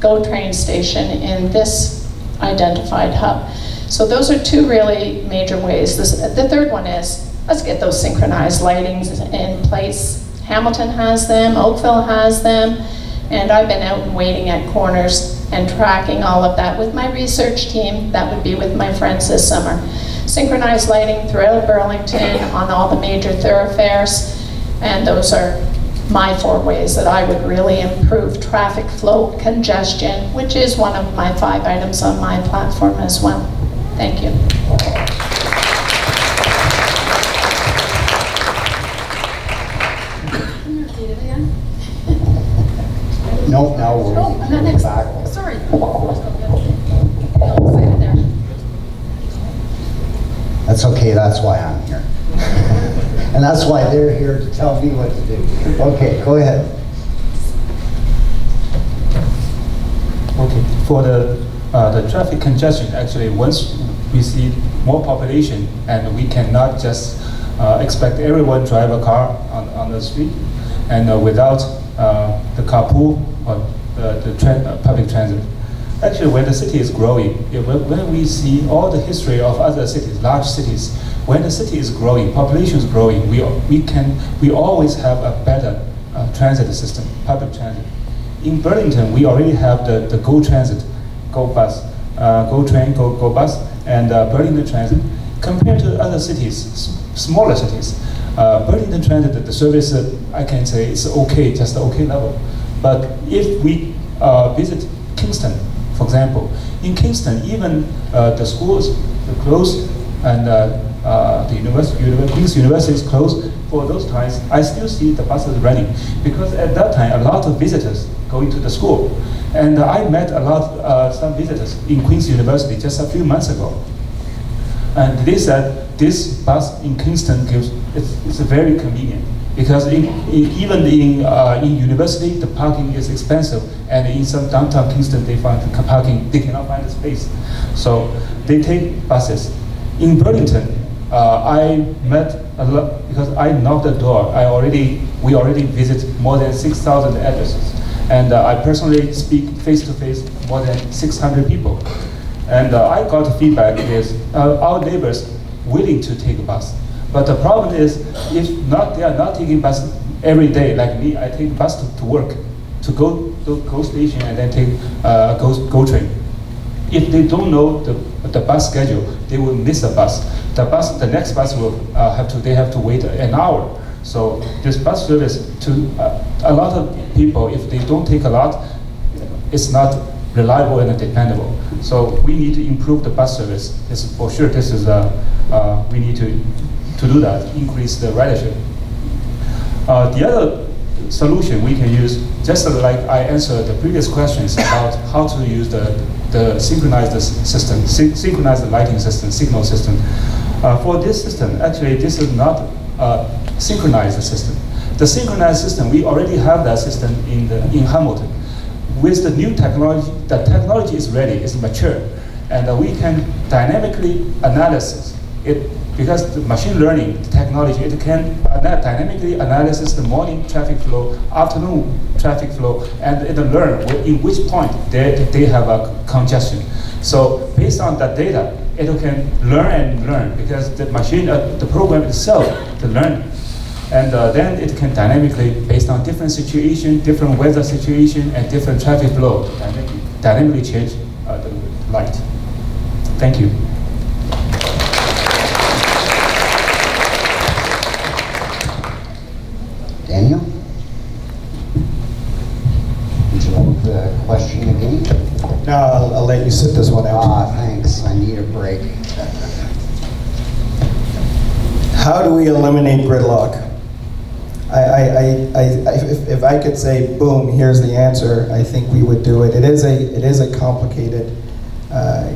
GO train station in this identified hub. So those are two really major ways. The third one is, let's get those synchronized lightings in place. Hamilton has them, Oakville has them, and I've been out and waiting at corners and tracking all of that with my research team. That would be with my friends this summer. Synchronized lighting throughout Burlington on all the major thoroughfares, and those are my 4 ways that I would really improve traffic flow congestion, which is one of my 5 items on my platform as well. Thank you. Nope, now we're Oh, I'm not next. back. Sorry. No, save it there. That's okay, that's why I'm here. And that's why they're here to tell me what to do. Okay, go ahead. Okay, for the traffic congestion, actually, once we see more population, and we cannot just expect everyone drive a car on the street, and without the carpool or the public transit. Actually, when the city is growing, when we see all the history of other cities, large cities, when the city is growing, population is growing, we always have a better transit system, public transit. In Burlington, we already have the Go Transit, Go Bus, Go Train, Go Bus, and Burlington Transit. Compared to other cities, smaller cities, Burlington Transit, the service, I can say, is okay, just okay level. But if we visit Kingston, for example, in Kingston, even the schools are closed and the Queen's University is closed. For those times, I still see the buses running because at that time, a lot of visitors going to the school. And I met some visitors in Queen's University just a few months ago. And they said this bus in Kingston it's very convenient because even in university the parking is expensive, and in some downtown Kingston they cannot find a space, so they take buses. In Burlington, I met a lot because I knocked the door. We already visit more than 6,000 addresses, and I personally speak face to face more than 600 people. And I got feedback is our neighbors willing to take a bus. But the problem is, if they are not taking bus every day, like me, I take bus to work, to go station and then take go train. If they don't know the bus schedule, they will miss a bus. The next bus will they have to wait an hour. So this bus service to a lot of people, if they don't take a lot, it's not reliable and dependable. So we need to improve the bus service. For sure, this is we need to do that, increase the ridership. The other solution we can use, just like I answered the previous questions about how to use the synchronized system, synchronized lighting system, signal system. For this system, actually, this is not a synchronized system. The synchronized system, we already have that system in Hamilton. With the new technology, the technology is ready, it's mature, and we can dynamically analyze it because the machine learning technology, it can dynamically analyze the morning traffic flow, afternoon traffic flow, and it learn in which point they have a congestion. So based on that data, it can learn because the machine, the program itself, to learn. And then it can dynamically, based on different situation, different weather situation, and different traffic flow, dynamically change the light. Thank you. Daniel? Would you like the question again? No, I'll let you sit this one out. Thanks. I need a break. How do we eliminate gridlock? If I could say, boom, here's the answer, I think we would do it. It is a complicated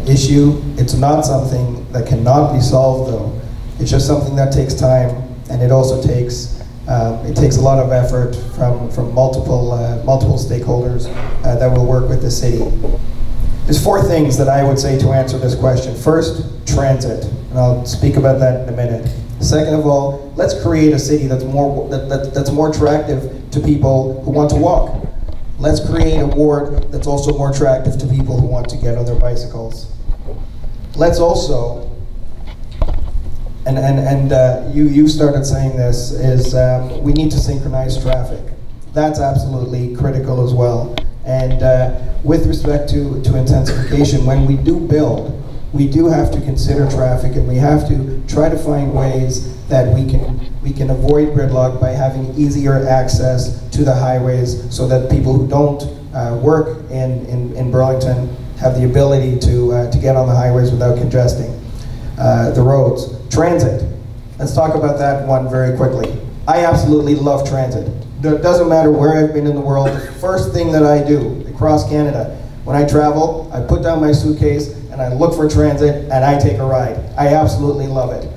issue. It's not something that cannot be solved, though. It's just something that takes time, and it also takes a lot of effort from multiple stakeholders that will work with the city. There's 4 things that I would say to answer this question. First, transit, and I'll speak about that in a minute. Second of all, let's create a city that's more attractive to people who want to walk. Let's create a ward that's also more attractive to people who want to get on their bicycles. Let's also, you started saying this, is we need to synchronize traffic. That's absolutely critical as well. And with respect to intensification, when we do build, we do have to consider traffic, and we have to try to find ways that we can avoid gridlock by having easier access to the highways so that people who don't work in Burlington have the ability to get on the highways without congesting the roads. Transit. Let's talk about that one very quickly. I absolutely love transit. It doesn't matter where I've been in the world. The first thing that I do across Canada, when I travel, I put down my suitcase and I look for transit and I take a ride. I absolutely love it.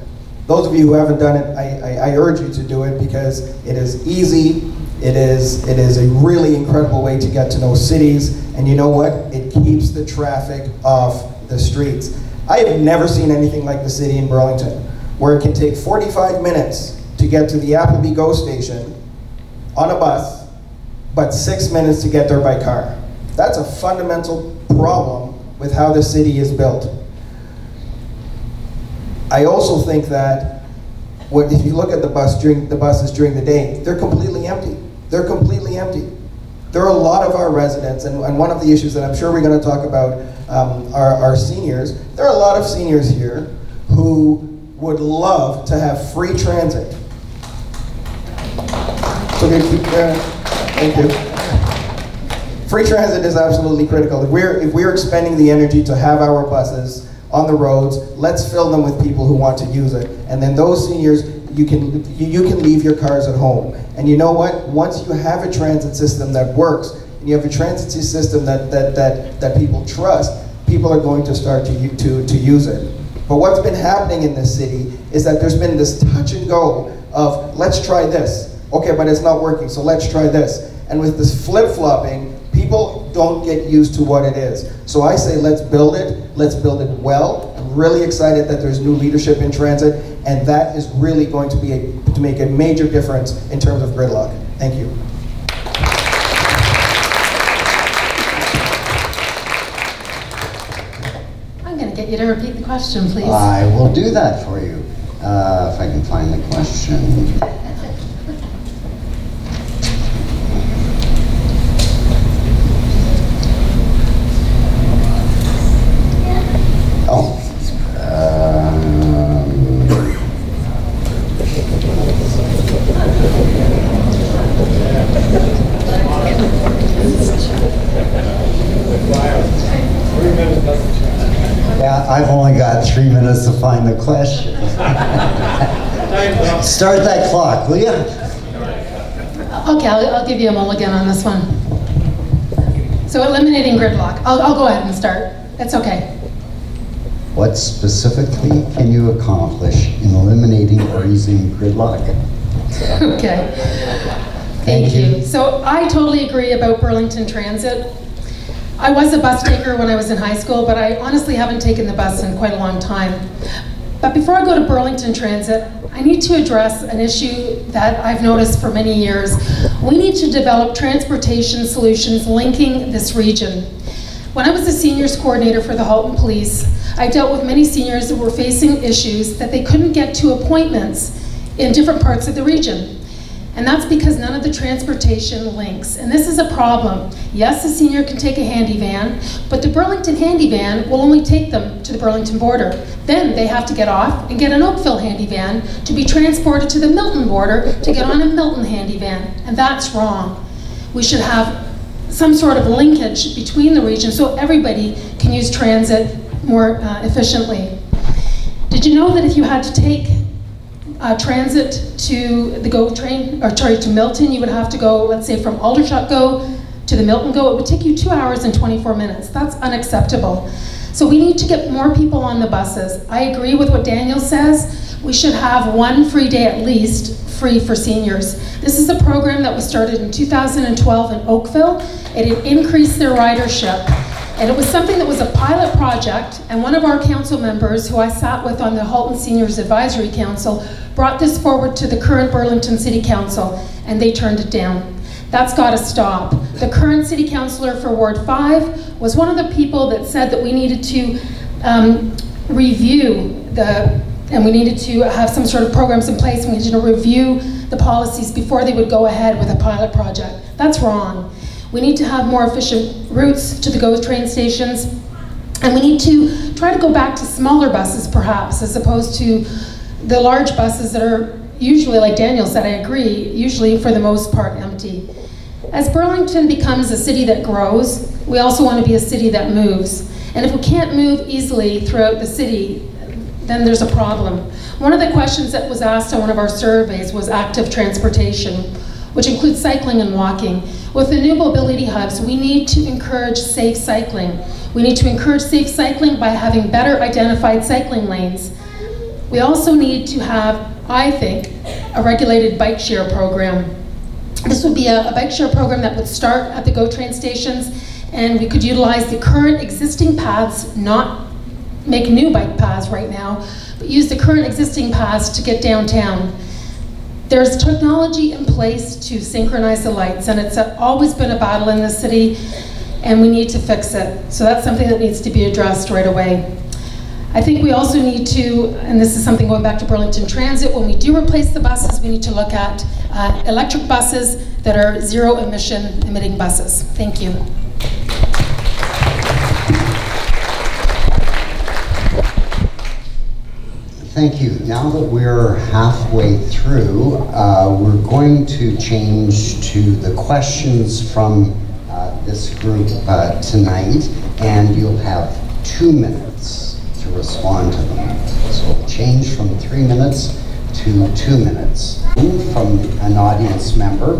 Those of you who haven't done it, I urge you to do it because it is easy. It is a really incredible way to get to know cities, and you know what? It keeps the traffic off the streets. I have never seen anything like the city in Burlington, where it can take 45 minutes to get to the Appleby GO station on a bus, but 6 minutes to get there by car. That's a fundamental problem with how the city is built. I also think that if you look at the buses during the day, they're completely empty. They're completely empty. There are a lot of our residents, and one of the issues that I'm sure we're going to talk about are seniors. There are a lot of seniors here who would love to have free transit. So thank you. Free transit is absolutely critical. If we're expending the energy to have our buses on the roads, let's fill them with people who want to use it. And then those seniors, you can leave your cars at home. And you know what? Once you have a transit system that works, and you have a transit system that people trust, people are going to start to use it. But what's been happening in this city is that there's been this touch and go of, let's try this. Okay, but it's not working, so let's try this. And with this flip-flopping, people don't get used to what it is. So I say let's build it well. I'm really excited that there's new leadership in transit, and that is really going to make a major difference in terms of gridlock. Thank you. I'm going to get you to repeat the question, please. I will do that for you, if I can find the question. I've only got 3 minutes to find the question. Start that clock, will you? Okay, I'll give you a mulligan on this one. So eliminating gridlock. I'll go ahead and start. That's okay. What specifically can you accomplish in eliminating or easing gridlock? Okay. Thank you. So I totally agree about Burlington Transit. I was a bus taker when I was in high school, but I honestly haven't taken the bus in quite a long time. But before I go to Burlington Transit, I need to address an issue that I've noticed for many years. We need to develop transportation solutions linking this region. When I was a seniors coordinator for the Halton Police, I dealt with many seniors who were facing issues that they couldn't get to appointments in different parts of the region. And that's because none of the transportation links. And this is a problem. Yes, the senior can take a handy van, but the Burlington handy van will only take them to the Burlington border. Then they have to get off and get an Oakville handy van to be transported to the Milton border to get on a Milton handy van. And that's wrong. We should have some sort of linkage between the regions so everybody can use transit more efficiently. Did you know that if you had to take transit to the GO train, or sorry, to Milton, you would have to go, let's say from Aldershot GO to the Milton GO, it would take you 2 hours and 24 minutes. That's unacceptable. So we need to get more people on the buses. I agree with what Daniel says. We should have one free day at least free for seniors. This is a program that was started in 2012 in Oakville. It had increased their ridership. And it was something that was a pilot project, and one of our council members, who I sat with on the Halton Seniors Advisory Council, brought this forward to the current Burlington City Council, and they turned it down. That's got to stop. The current city councillor for Ward 5 was one of the people that said that we needed to review and we needed to have some sort of programs in place, and we needed to review the policies before they would go ahead with a pilot project. That's wrong. We need to have more efficient routes to the GO train stations, and we need to try to go back to smaller buses perhaps, as opposed to the large buses that are usually, like Daniel said, I agree, usually for the most part empty. As Burlington becomes a city that grows, we also want to be a city that moves. And if we can't move easily throughout the city, then there's a problem. One of the questions that was asked on one of our surveys was active transportation, which includes cycling and walking. With the new mobility hubs, we need to encourage safe cycling. We need to encourage safe cycling by having better identified cycling lanes. We also need to have, I think, a regulated bike share program. This would be a bike share program that would start at the GO train stations, and we could utilize the current existing paths, not make new bike paths right now, but use the current existing paths to get downtown. There's technology in place to synchronize the lights, and it's always been a battle in the city, and we need to fix it. So that's something that needs to be addressed right away. I think we also need to, and this is something going back to Burlington Transit, when we do replace the buses, we need to look at electric buses that are zero emitting buses. Thank you. Thank you. Now that we're halfway through, we're going to change to the questions from this group tonight, and you'll have 2 minutes to respond to them. So we'll change from 3 minutes to 2 minutes. From an audience member,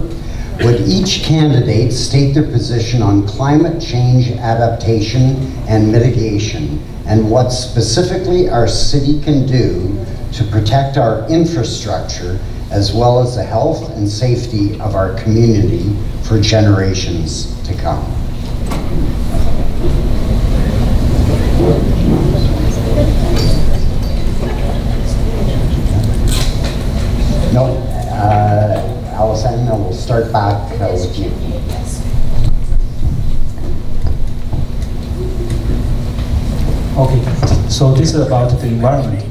would each candidate state their position on climate change adaptation and mitigation, and what specifically our city can do to protect our infrastructure as well as the health and safety of our community for generations to come? No, Alison, we'll start back with you. Okay, so this is about the environment.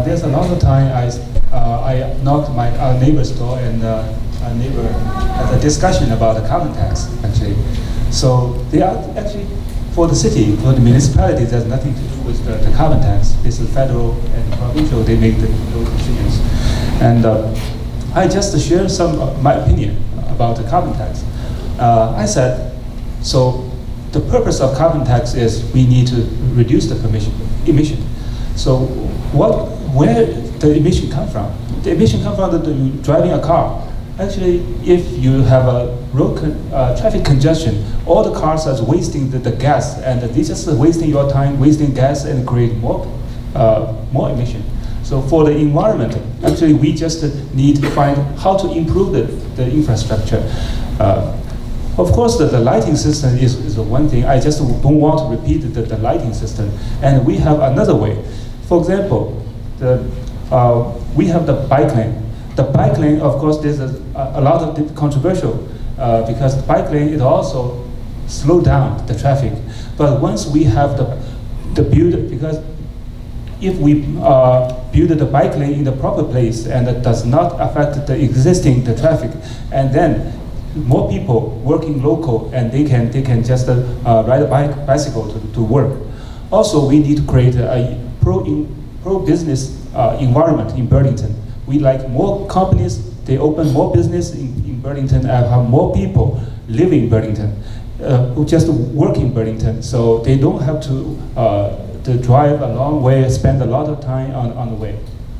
There's a lot of time I knocked my neighbor's door, and our neighbor had a discussion about the carbon tax, actually. So they are actually, for the city, for the municipality, there's nothing to do with the carbon tax. This is federal and provincial, they make those decisions. And I just share some of my opinion about the carbon tax. I said, so the purpose of carbon tax is we need to reduce the emission. So where the emission come from? The emission come from driving a car. Actually, if you have a road traffic congestion, all the cars are wasting the gas, and they just wasting your time, wasting gas, and create more emission. So for the environment, actually, we just need to find how to improve the infrastructure. Of course, the lighting system is the one thing. I just don't want to repeat the lighting system. And we have another way. For example, we have the bike lane. The bike lane, of course, there's a lot of controversial because the bike lane, it also slow down the traffic. But once we have the build, because if we build the bike lane in the proper place and it does not affect the existing traffic, and then more people working local, and they can just ride a bicycle to work. Also, we need to create a pro-business environment in Burlington. We like more companies, they open more business in Burlington, and have more people living in Burlington, who just work in Burlington, so they don't have to drive a long way, spend a lot of time on the way.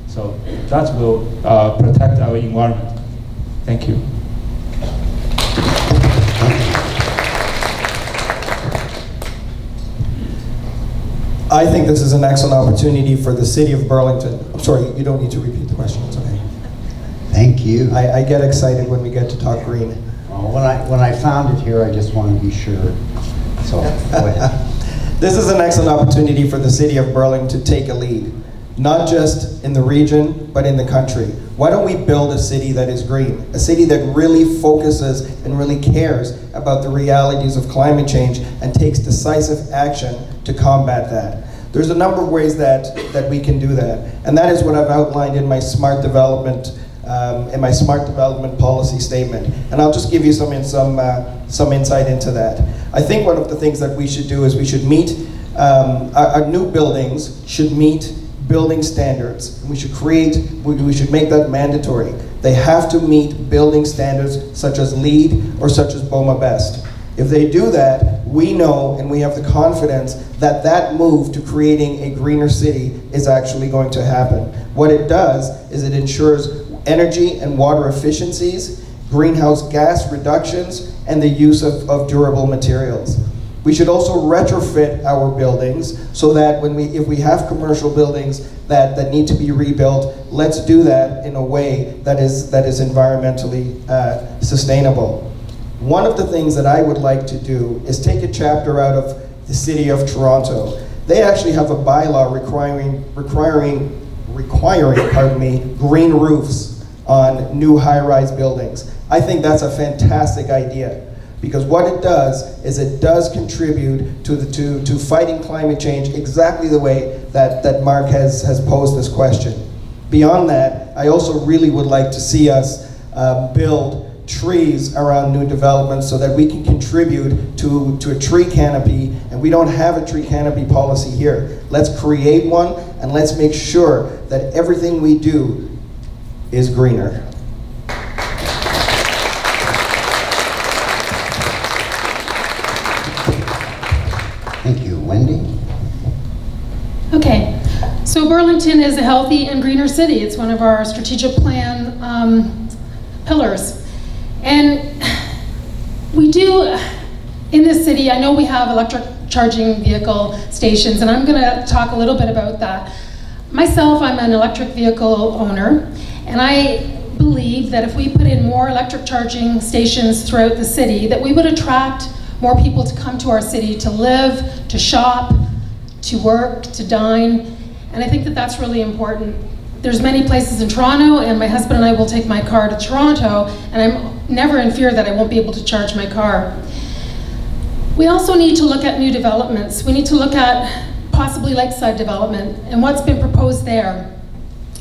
So that will protect our environment. Thank you. I think this is an excellent opportunity for the city of Burlington. I'm sorry, you don't need to repeat the question, it's okay. Thank you. I get excited when we get to talk green. Well, when I found it here, I just want to be sure. So, go ahead. This is an excellent opportunity for the city of Burlington to take a lead, not just in the region, but in the country. Why don't we build a city that is green, a city that really focuses and really cares about the realities of climate change and takes decisive action to combat that. There's a number of ways that we can do that, and that is what I've outlined in my smart development policy statement. And I'll just give you some insight into that. I think one of the things that we should do is we should meet, our new buildings should meet building standards. We should make that mandatory. They have to meet building standards such as LEED or such as BOMA Best. If they do that, we know and we have the confidence that that move to creating a greener city is actually going to happen. What it does is it ensures energy and water efficiencies, greenhouse gas reductions, and the use of durable materials. We should also retrofit our buildings so that if we have commercial buildings that need to be rebuilt, let's do that in a way that is environmentally sustainable. One of the things that I would like to do is take a chapter out of the City of Toronto. They actually have a bylaw requiring green roofs on new high-rise buildings. I think that's a fantastic idea, because what it does is it does contribute to fighting climate change exactly the way that Mark has posed this question. Beyond that, I also really would like to see us build trees around new developments so that we can contribute to a tree canopy, and we don't have a tree canopy policy here. Let's create one, and let's make sure that everything we do is greener. Thank you. Wendy? Okay, so Burlington is a healthy and greener city. It's one of our strategic plan pillars. And we do, in this city, I know we have electric charging vehicle stations, and I'm gonna talk a little bit about that. Myself, I'm an electric vehicle owner, and I believe that if we put in more electric charging stations throughout the city, that we would attract more people to come to our city to live, to shop, to work, to dine, and I think that that's really important. There's many places in Toronto, and my husband and I will take my car to Toronto, and I'm never in fear that I won't be able to charge my car. We also need to look at new developments. We need to look at possibly Lakeside development and what's been proposed there.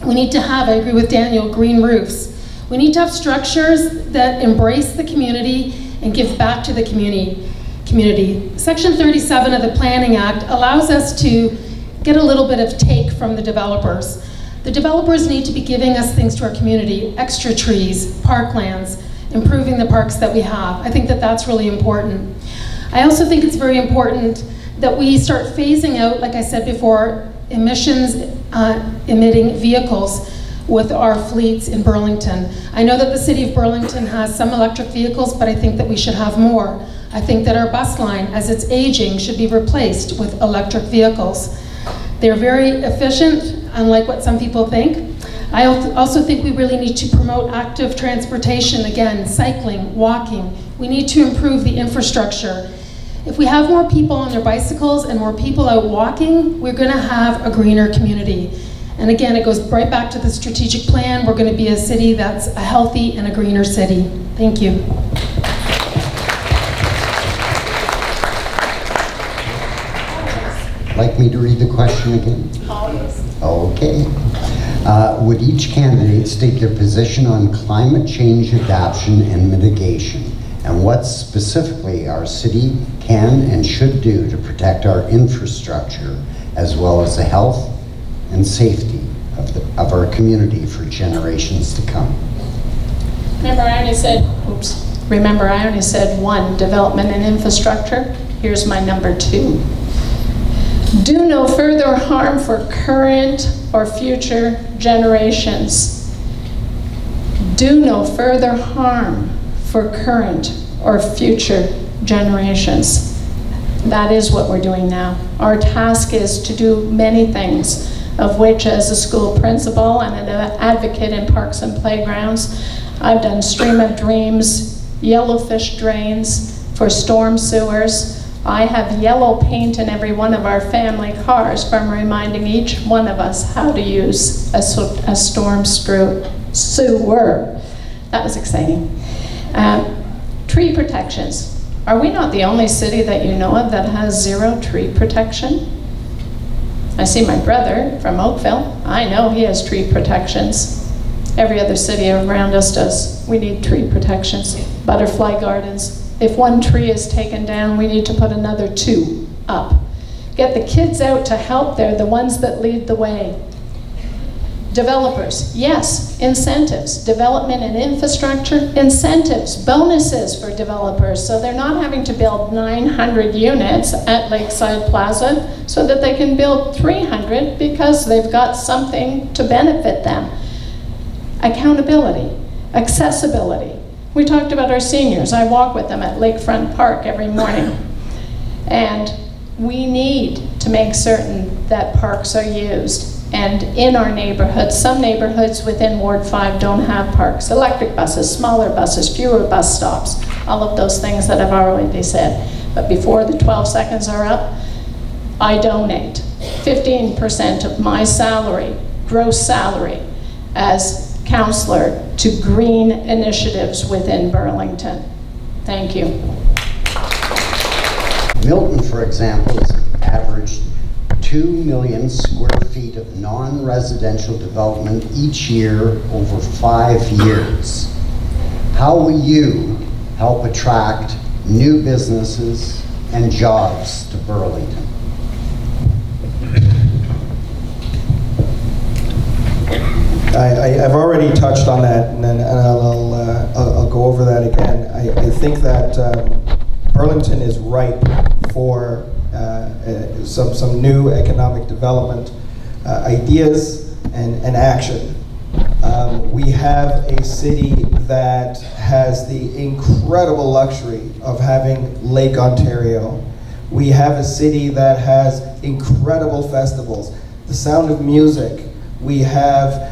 We need to have, I agree with Daniel, green roofs. We need to have structures that embrace the community and give back to the community. Section 37 of the Planning Act allows us to get a little bit of take from the developers. The developers need to be giving us things to our community, extra trees, parklands, improving the parks that we have. I think that that's really important. I also think it's very important that we start phasing out, like I said before, emissions emitting vehicles with our fleets in Burlington. I know that the city of Burlington has some electric vehicles, but I think that we should have more. I think that our bus line, as it's aging, should be replaced with electric vehicles. They're very efficient, unlike what some people think. I also think we really need to promote active transportation, again, cycling, walking. We need to improve the infrastructure. If we have more people on their bicycles and more people out walking, we're gonna have a greener community. And again, it goes right back to the strategic plan. We're gonna be a city that's a healthy and a greener city. Thank you. Like me to read the question again? Always. Okay. Would each candidate state their position on climate change adaptation and mitigation, and what specifically our city can and should do to protect our infrastructure, as well as the health and safety of our community for generations to come? Remember I only said one, development and infrastructure. Here's my number 2. Do no further harm for current or future generations. Do no further harm for current or future generations. That is what we're doing now. Our task is to do many things, of which, as a school principal and an advocate in parks and playgrounds, I've done stream of dreams, yellowfish drains for storm sewers. I have yellow paint in every one of our family cars from reminding each one of us how to use a storm sewer. That was exciting. Tree protections. Are we not the only city that you know of that has 0 tree protection? I see my brother from Oakville. I know he has tree protections. Every other city around us does. We need tree protections. Butterfly gardens. If one tree is taken down, we need to put another 2 up. Get the kids out to help. They're the ones that lead the way. Developers, yes, incentives, development and infrastructure, incentives, bonuses for developers, so they're not having to build 900 units at Lakeside Plaza, so that they can build 300 because they've got something to benefit them. Accountability, accessibility. We talked about our seniors. I walk with them at Lakefront Park every morning. And we need to make certain that parks are used. And in our neighborhoods, some neighborhoods within Ward 5 don't have parks. Electric buses, smaller buses, fewer bus stops, all of those things that I've already said. But before the 12 seconds are up, I donate 15% of my salary, gross salary, as councillor to green initiatives within Burlington. Thank you. Milton, for example, has averaged 2 million square feet of non-residential development each year over 5 years. How will you help attract new businesses and jobs to Burlington? I've already touched on that, and I'll go over that again. I think that Burlington is ripe for some new economic development ideas and action. We have a city that has the incredible luxury of having Lake Ontario. We have a city that has incredible festivals. The Sound of Music. We have,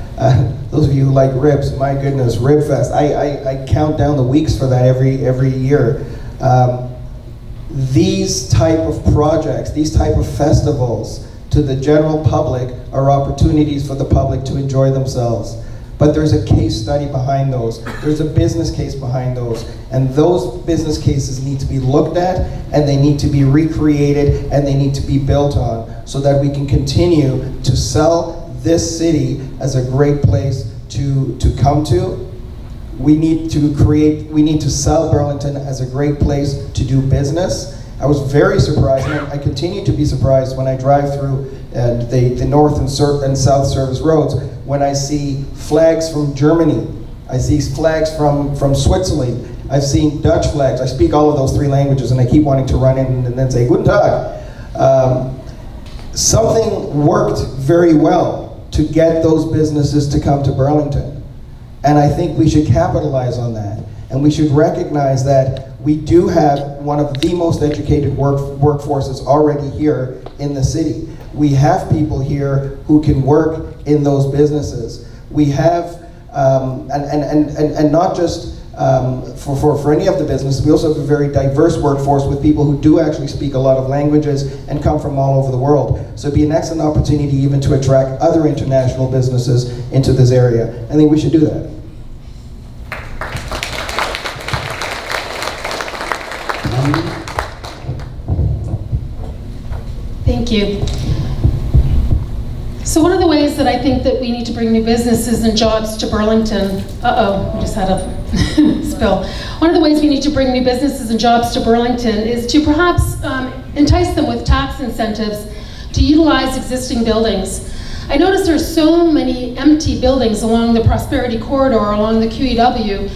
those of you who like ribs, my goodness, Rib Fest. I count down the weeks for that every year. These type of projects, these type of festivals to the general public are opportunities for the public to enjoy themselves. But there's a case study behind those. There's a business case behind those. And those business cases need to be looked at, and they need to be recreated, and they need to be built on so that we can continue to sell this city as a great place to come to. We need to sell Burlington as a great place to do business. I was very surprised, and I continue to be surprised when I drive through the north and south service roads, when I see flags from Germany. I see flags from Switzerland. I've seen Dutch flags. I speak all of those 3 languages, and I keep wanting to run in and then say, Guten Tag. Something worked very well to get those businesses to come to Burlington. And I think we should capitalize on that. And we should recognize that we do have one of the most educated workforces already here in the city. We have people here who can work in those businesses. We have, and not just for any of the business, we also have a very diverse workforce with people who do actually speak a lot of languages and come from all over the world. So it'd be an excellent opportunity even to attract other international businesses into this area. I think we should do that. Thank you. So one of the ways that I think that we need to bring new businesses and jobs to Burlington, we just had a spill. One of the ways we need to bring new businesses and jobs to Burlington is to perhaps entice them with tax incentives to utilize existing buildings. I notice there's so many empty buildings along the Prosperity Corridor, along the QEW,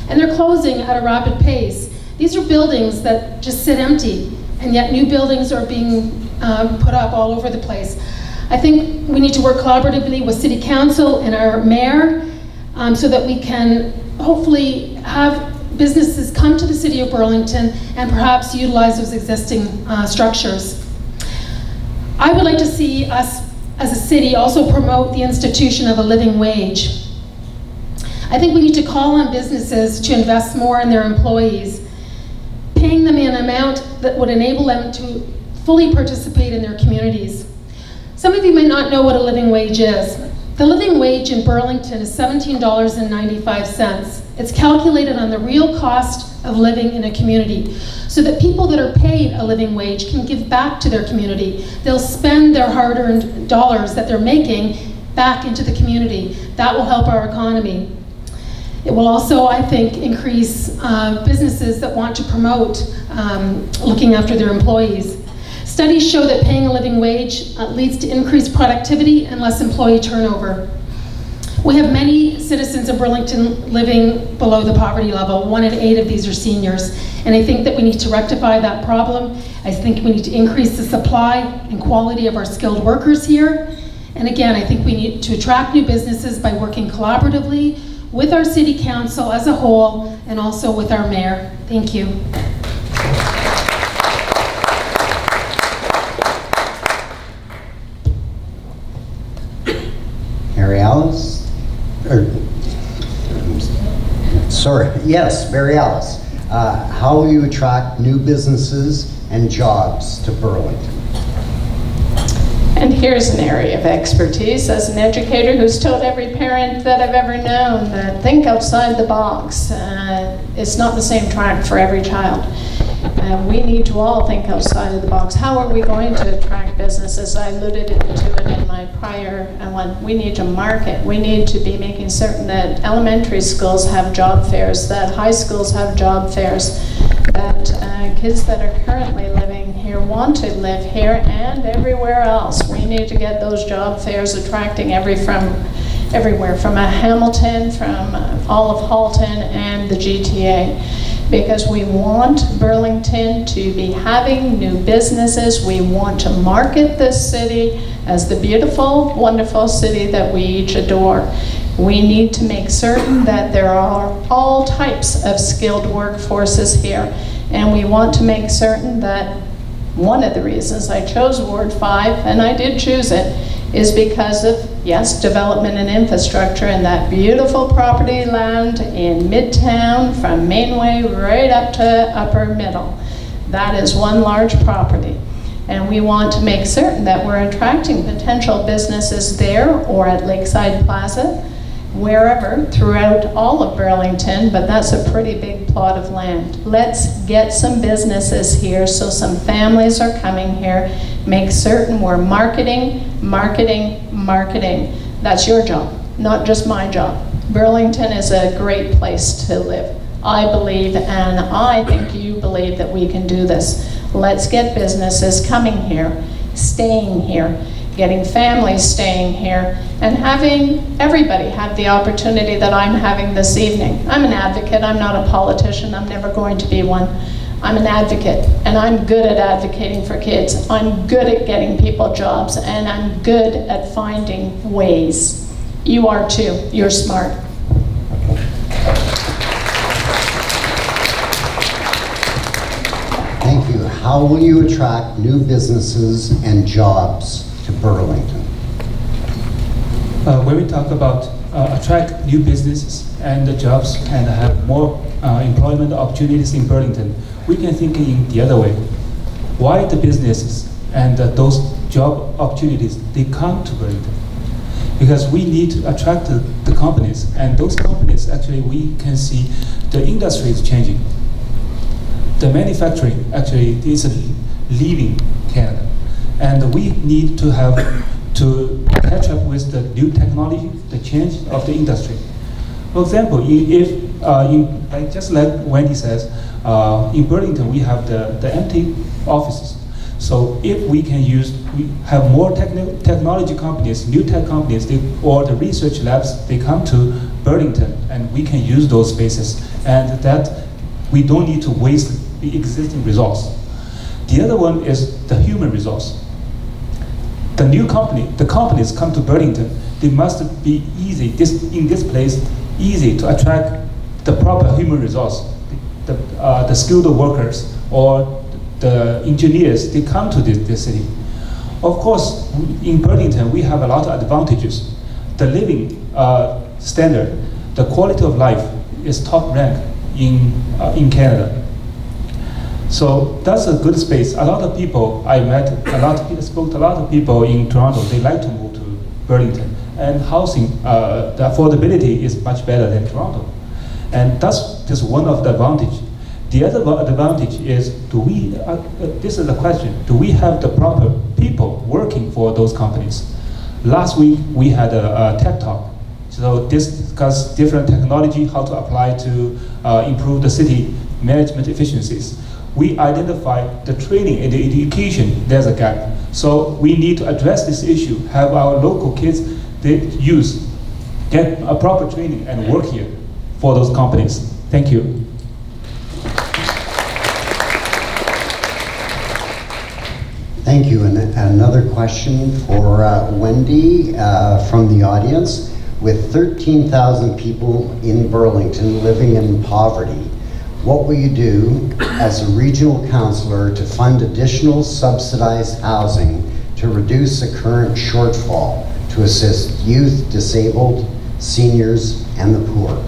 and they're closing at a rapid pace. These are buildings that just sit empty, and yet new buildings are being put up all over the place. I think we need to work collaboratively with City Council and our Mayor so that we can hopefully have businesses come to the City of Burlington and perhaps utilize those existing structures. I would like to see us as a city also promote the institution of a living wage. I think we need to call on businesses to invest more in their employees, paying them an amount that would enable them to fully participate in their communities. Some of you may not know what a living wage is. The living wage in Burlington is $17.95. It's calculated on the real cost of living in a community, so that people that are paid a living wage can give back to their community. They'll spend their hard-earned dollars that they're making back into the community. That will help our economy. It will also, I think, increase businesses that want to promote looking after their employees. Studies show that paying a living wage leads to increased productivity and less employee turnover. We have many citizens of Burlington living below the poverty level. 1 in 8 of these are seniors. And I think that we need to rectify that problem. I think we need to increase the supply and quality of our skilled workers here. And again, I think we need to attract new businesses by working collaboratively with our city council as a whole and also with our mayor. Thank you. Mary Alice? Yes, Mary Alice. How will you attract new businesses and jobs to Burlington? And here's an area of expertise as an educator who's told every parent that I've ever known that think outside the box. It's not the same track for every child. We need to all think outside of the box. How are we going to attract businesses? I alluded to it in my prior one. We need to market. We need to be making certain that elementary schools have job fairs, that high schools have job fairs, that kids that are currently living here want to live here and everywhere else. We need to get those job fairs attracting everywhere, from Hamilton, from all of Halton and the GTA. Because we want Burlington to be having new businesses. We want to market this city as the beautiful, wonderful city that we each adore. We need to make certain that there are all types of skilled workforces here. And we want to make certain that one of the reasons I chose Ward 5, and I did choose it, is because of, yes, development and infrastructure and that beautiful property land in Midtown from Mainway right up to Upper Middle. That is one large property. And we want to make certain that we're attracting potential businesses there or at Lakeside Plaza, wherever throughout all of Burlington, but that's a pretty big plot of land. Let's get some businesses here so some families are coming here. Make certain we're marketing, marketing, marketing. That's your job, not just my job. Burlington is a great place to live. I believe, and I think you believe, that we can do this. Let's get businesses coming here, staying here, getting families staying here, and having everybody have the opportunity that I'm having this evening. I'm an advocate, I'm not a politician, I'm never going to be one. I'm an advocate, and I'm good at advocating for kids. I'm good at getting people jobs, and I'm good at finding ways. You are too, you're smart. Thank you. How will you attract new businesses and jobs to Burlington? When we talk about attract new businesses and the jobs and have more employment opportunities in Burlington, we can think in the other way. Why the businesses and those job opportunities, they come to Burlington? Because we need to attract the companies, and those companies, actually, we can see the industry is changing. The manufacturing actually is leaving Canada, and we need to have to catch up with the new technology, the change of the industry. For example, just like Wendy says, in Burlington we have the empty offices. So if we have more technology companies, new tech companies, or the research labs, they come to Burlington, and we can use those spaces, and that we don't need to waste the existing resource. The other one is the human resource. The companies come to Burlington, they must be easy, in this place, easy to attract the proper human resource, the skilled workers or the engineers. They come to this city. Of course, in Burlington, we have a lot of advantages. The living standard, the quality of life is top rank in Canada. So that's a good space. A lot of people I met, spoke to a lot of people in Toronto. They like to move to Burlington, and housing, the affordability is much better than Toronto, and that's just one of the advantage. The other advantage is, this is the question: do we have the proper people working for those companies? Last week we had a tech talk. So this discussed different technology, how to apply to improve the city management efficiencies. We identified the training and the education, there's a gap. So we need to address this issue, have our local kids, they use get a proper training and work here for those companies. Thank you. Thank you. And another question for Wendy from the audience. With 13,000 people in Burlington living in poverty, what will you do as a regional councillor to fund additional subsidized housing to reduce the current shortfall to assist youth, disabled, seniors, and the poor?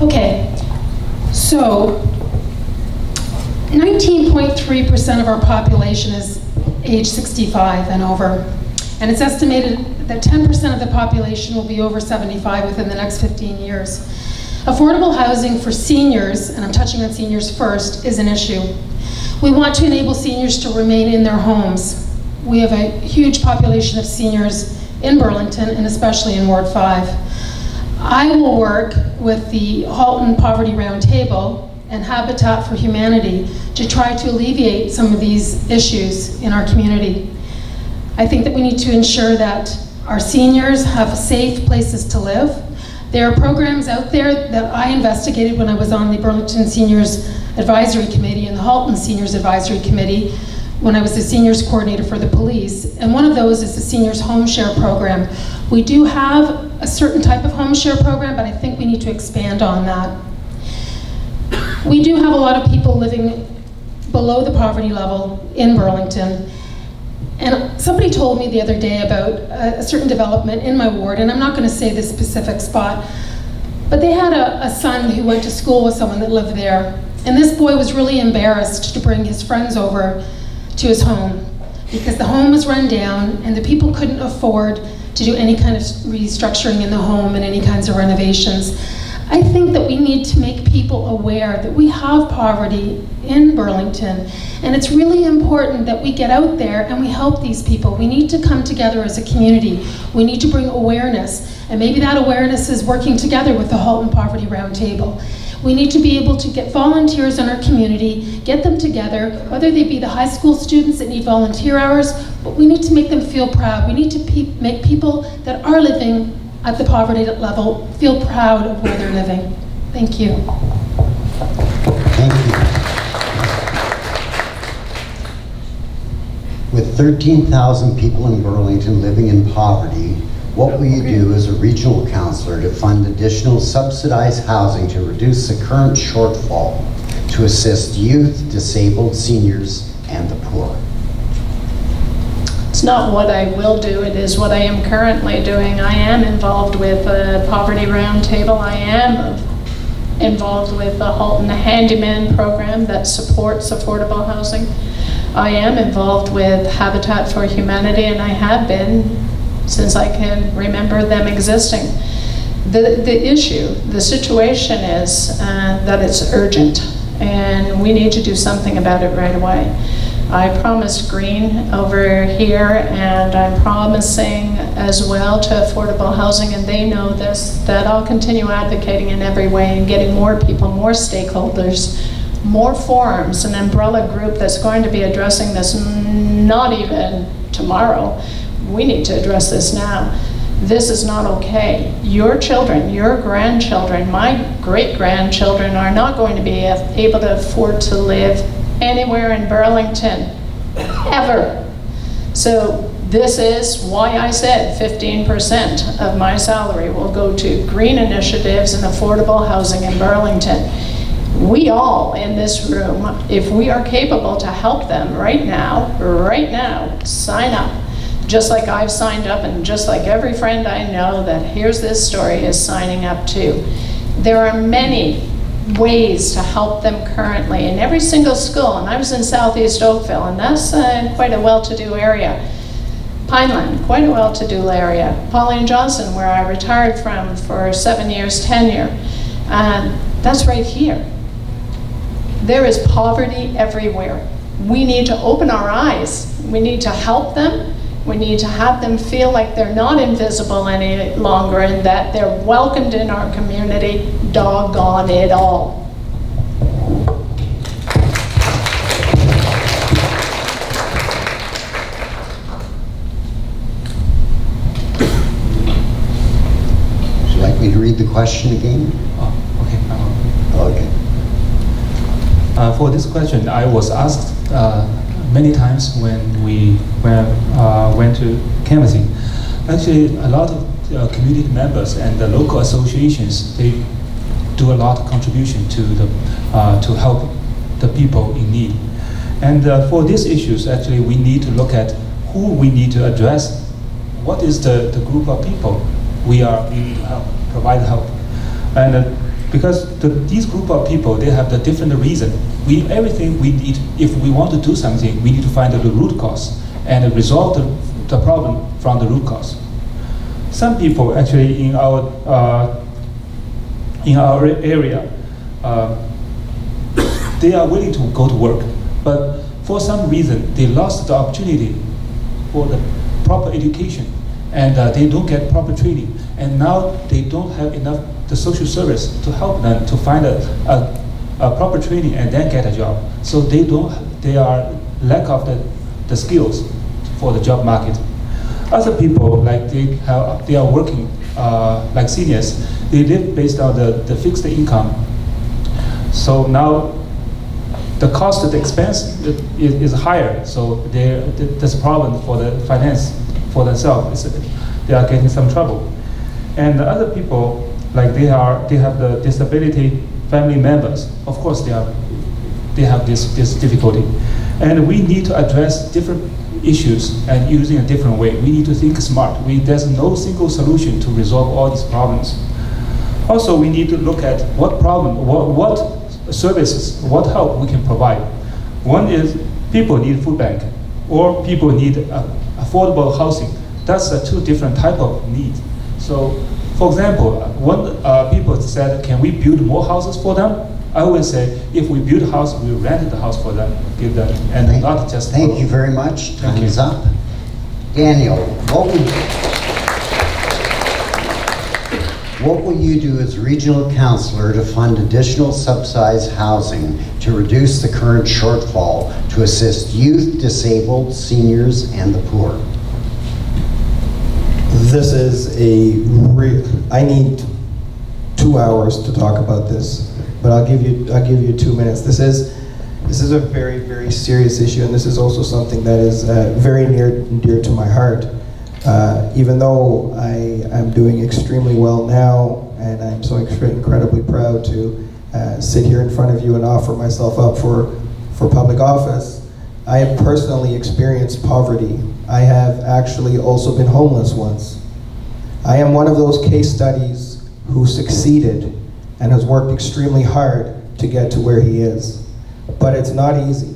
Okay, so 19.3% of our population is age 65 and over, and it's estimated that 10% of the population will be over 75 within the next 15 years. Affordable housing for seniors, and I'm touching on seniors first, is an issue. We want to enable seniors to remain in their homes. We have a huge population of seniors in Burlington, and especially in Ward 5. I will work with the Halton Poverty Roundtable and Habitat for Humanity to try to alleviate some of these issues in our community. I think that we need to ensure that our seniors have safe places to live. There are programs out there that I investigated when I was on the Burlington Seniors Advisory Committee and the Halton Seniors Advisory Committee when I was the seniors coordinator for the police, and one of those is the seniors home share program. We do have a certain type of home share program, but I think we need to expand on that. We do have a lot of people living below the poverty level in Burlington, and somebody told me the other day about a certain development in my ward, and I'm not going to say the specific spot, but they had a son who went to school with someone that lived there, and this boy was really embarrassed to bring his friends over to his home because the home was run down and the people couldn't afford to do any kind of restructuring in the home and any kinds of renovations. I think that we need to make people aware that we have poverty in Burlington, and it's really important that we get out there and we help these people. We need to come together as a community. We need to bring awareness, and maybe that awareness is working together with the Halton Poverty Roundtable. We need to be able to get volunteers in our community, get them together, whether they be the high school students that need volunteer hours, but we need to make them feel proud. We need to make people that are living at the poverty level feel proud of where they're living. Thank you. Thank you. With 13,000 people in Burlington living in poverty, what will you do as a regional councillor to fund additional subsidized housing to reduce the current shortfall to assist youth, disabled, seniors, and the poor? It's not what I will do, it is what I am currently doing. I am involved with the Poverty Roundtable. I am involved with the Halton Handyman program that supports affordable housing. I am involved with Habitat for Humanity, and I have been since I can remember them existing. The issue, the situation is that it's urgent, and we need to do something about it right away. I promised green over here, and I'm promising as well to affordable housing, and they know this, that I'll continue advocating in every way and getting more people, more stakeholders, more forums, an umbrella group that's going to be addressing this, not even tomorrow. We need to address this now. This is not okay. Your children, your grandchildren, my great-grandchildren are not going to be able to afford to live anywhere in Burlington, ever. So this is why I said 15% of my salary will go to green initiatives and affordable housing in Burlington. We all in this room, if we are capable to help them right now, sign up. Just like I've signed up, and just like every friend I know that hears this story is signing up too. There are many ways to help them currently in every single school, and I was in Southeast Oakville, and that's quite a well-to-do area. Pineland, quite a well-to-do area. Pauline Johnson, where I retired from for 7 years tenure, that's right here. There is poverty everywhere. We need to open our eyes. We need to help them. We need to have them feel like they're not invisible any longer and that they're welcomed in our community. doggone it all. Would you like me to read the question again? Oh, okay. Okay. For this question, I was asked many times when we went to canvassing. Actually, a lot of community members and the local associations, they do a lot of contribution to the to help the people in need. And for these issues, actually, we need to look at who we need to address. What is the group of people we need to help, provide help? And because these group of people, they have the different reason. Everything we need, if we want to do something, we need to find the root cause and resolve the problem from the root cause. Some people actually in our area, they are willing to go to work, but for some reason they lost the opportunity for the proper education, and they don't get proper training, and now they don't have enough the social service to help them to find a proper training and then get a job. So they are lack of the skills for the job market. Other people, like they are working like seniors, they live based on the fixed income. So now the cost of the expense is higher, so there's a problem for the finance for themselves. They are getting some trouble. And the other people, like they have the disability family members. Of course, they have this difficulty, and we need to address different issues and using a different way. We need to think smart. There's no single solution to resolve all these problems. Also, we need to look at what problem, what services, what help we can provide. One is people need food bank, or people need affordable housing. That's two different type of needs. So, for example, when people said, can we build more houses for them? I always say, if we build a house, we rent the house for them, give them, and not just... Thank you very much. Time is up. Daniel, what will you do as regional councillor to fund additional subsidized housing to reduce the current shortfall to assist youth, disabled, seniors, and the poor? This is I need 2 hours to talk about this, but I'll give you 2 minutes. This is a very, very serious issue, and this is also something that is very near and dear to my heart. Even though I am doing extremely well now, and I'm so incredibly proud to sit here in front of you and offer myself up for public office, I have personally experienced poverty. I have actually also been homeless once. I am one of those case studies who succeeded and has worked extremely hard to get to where he is. But it's not easy.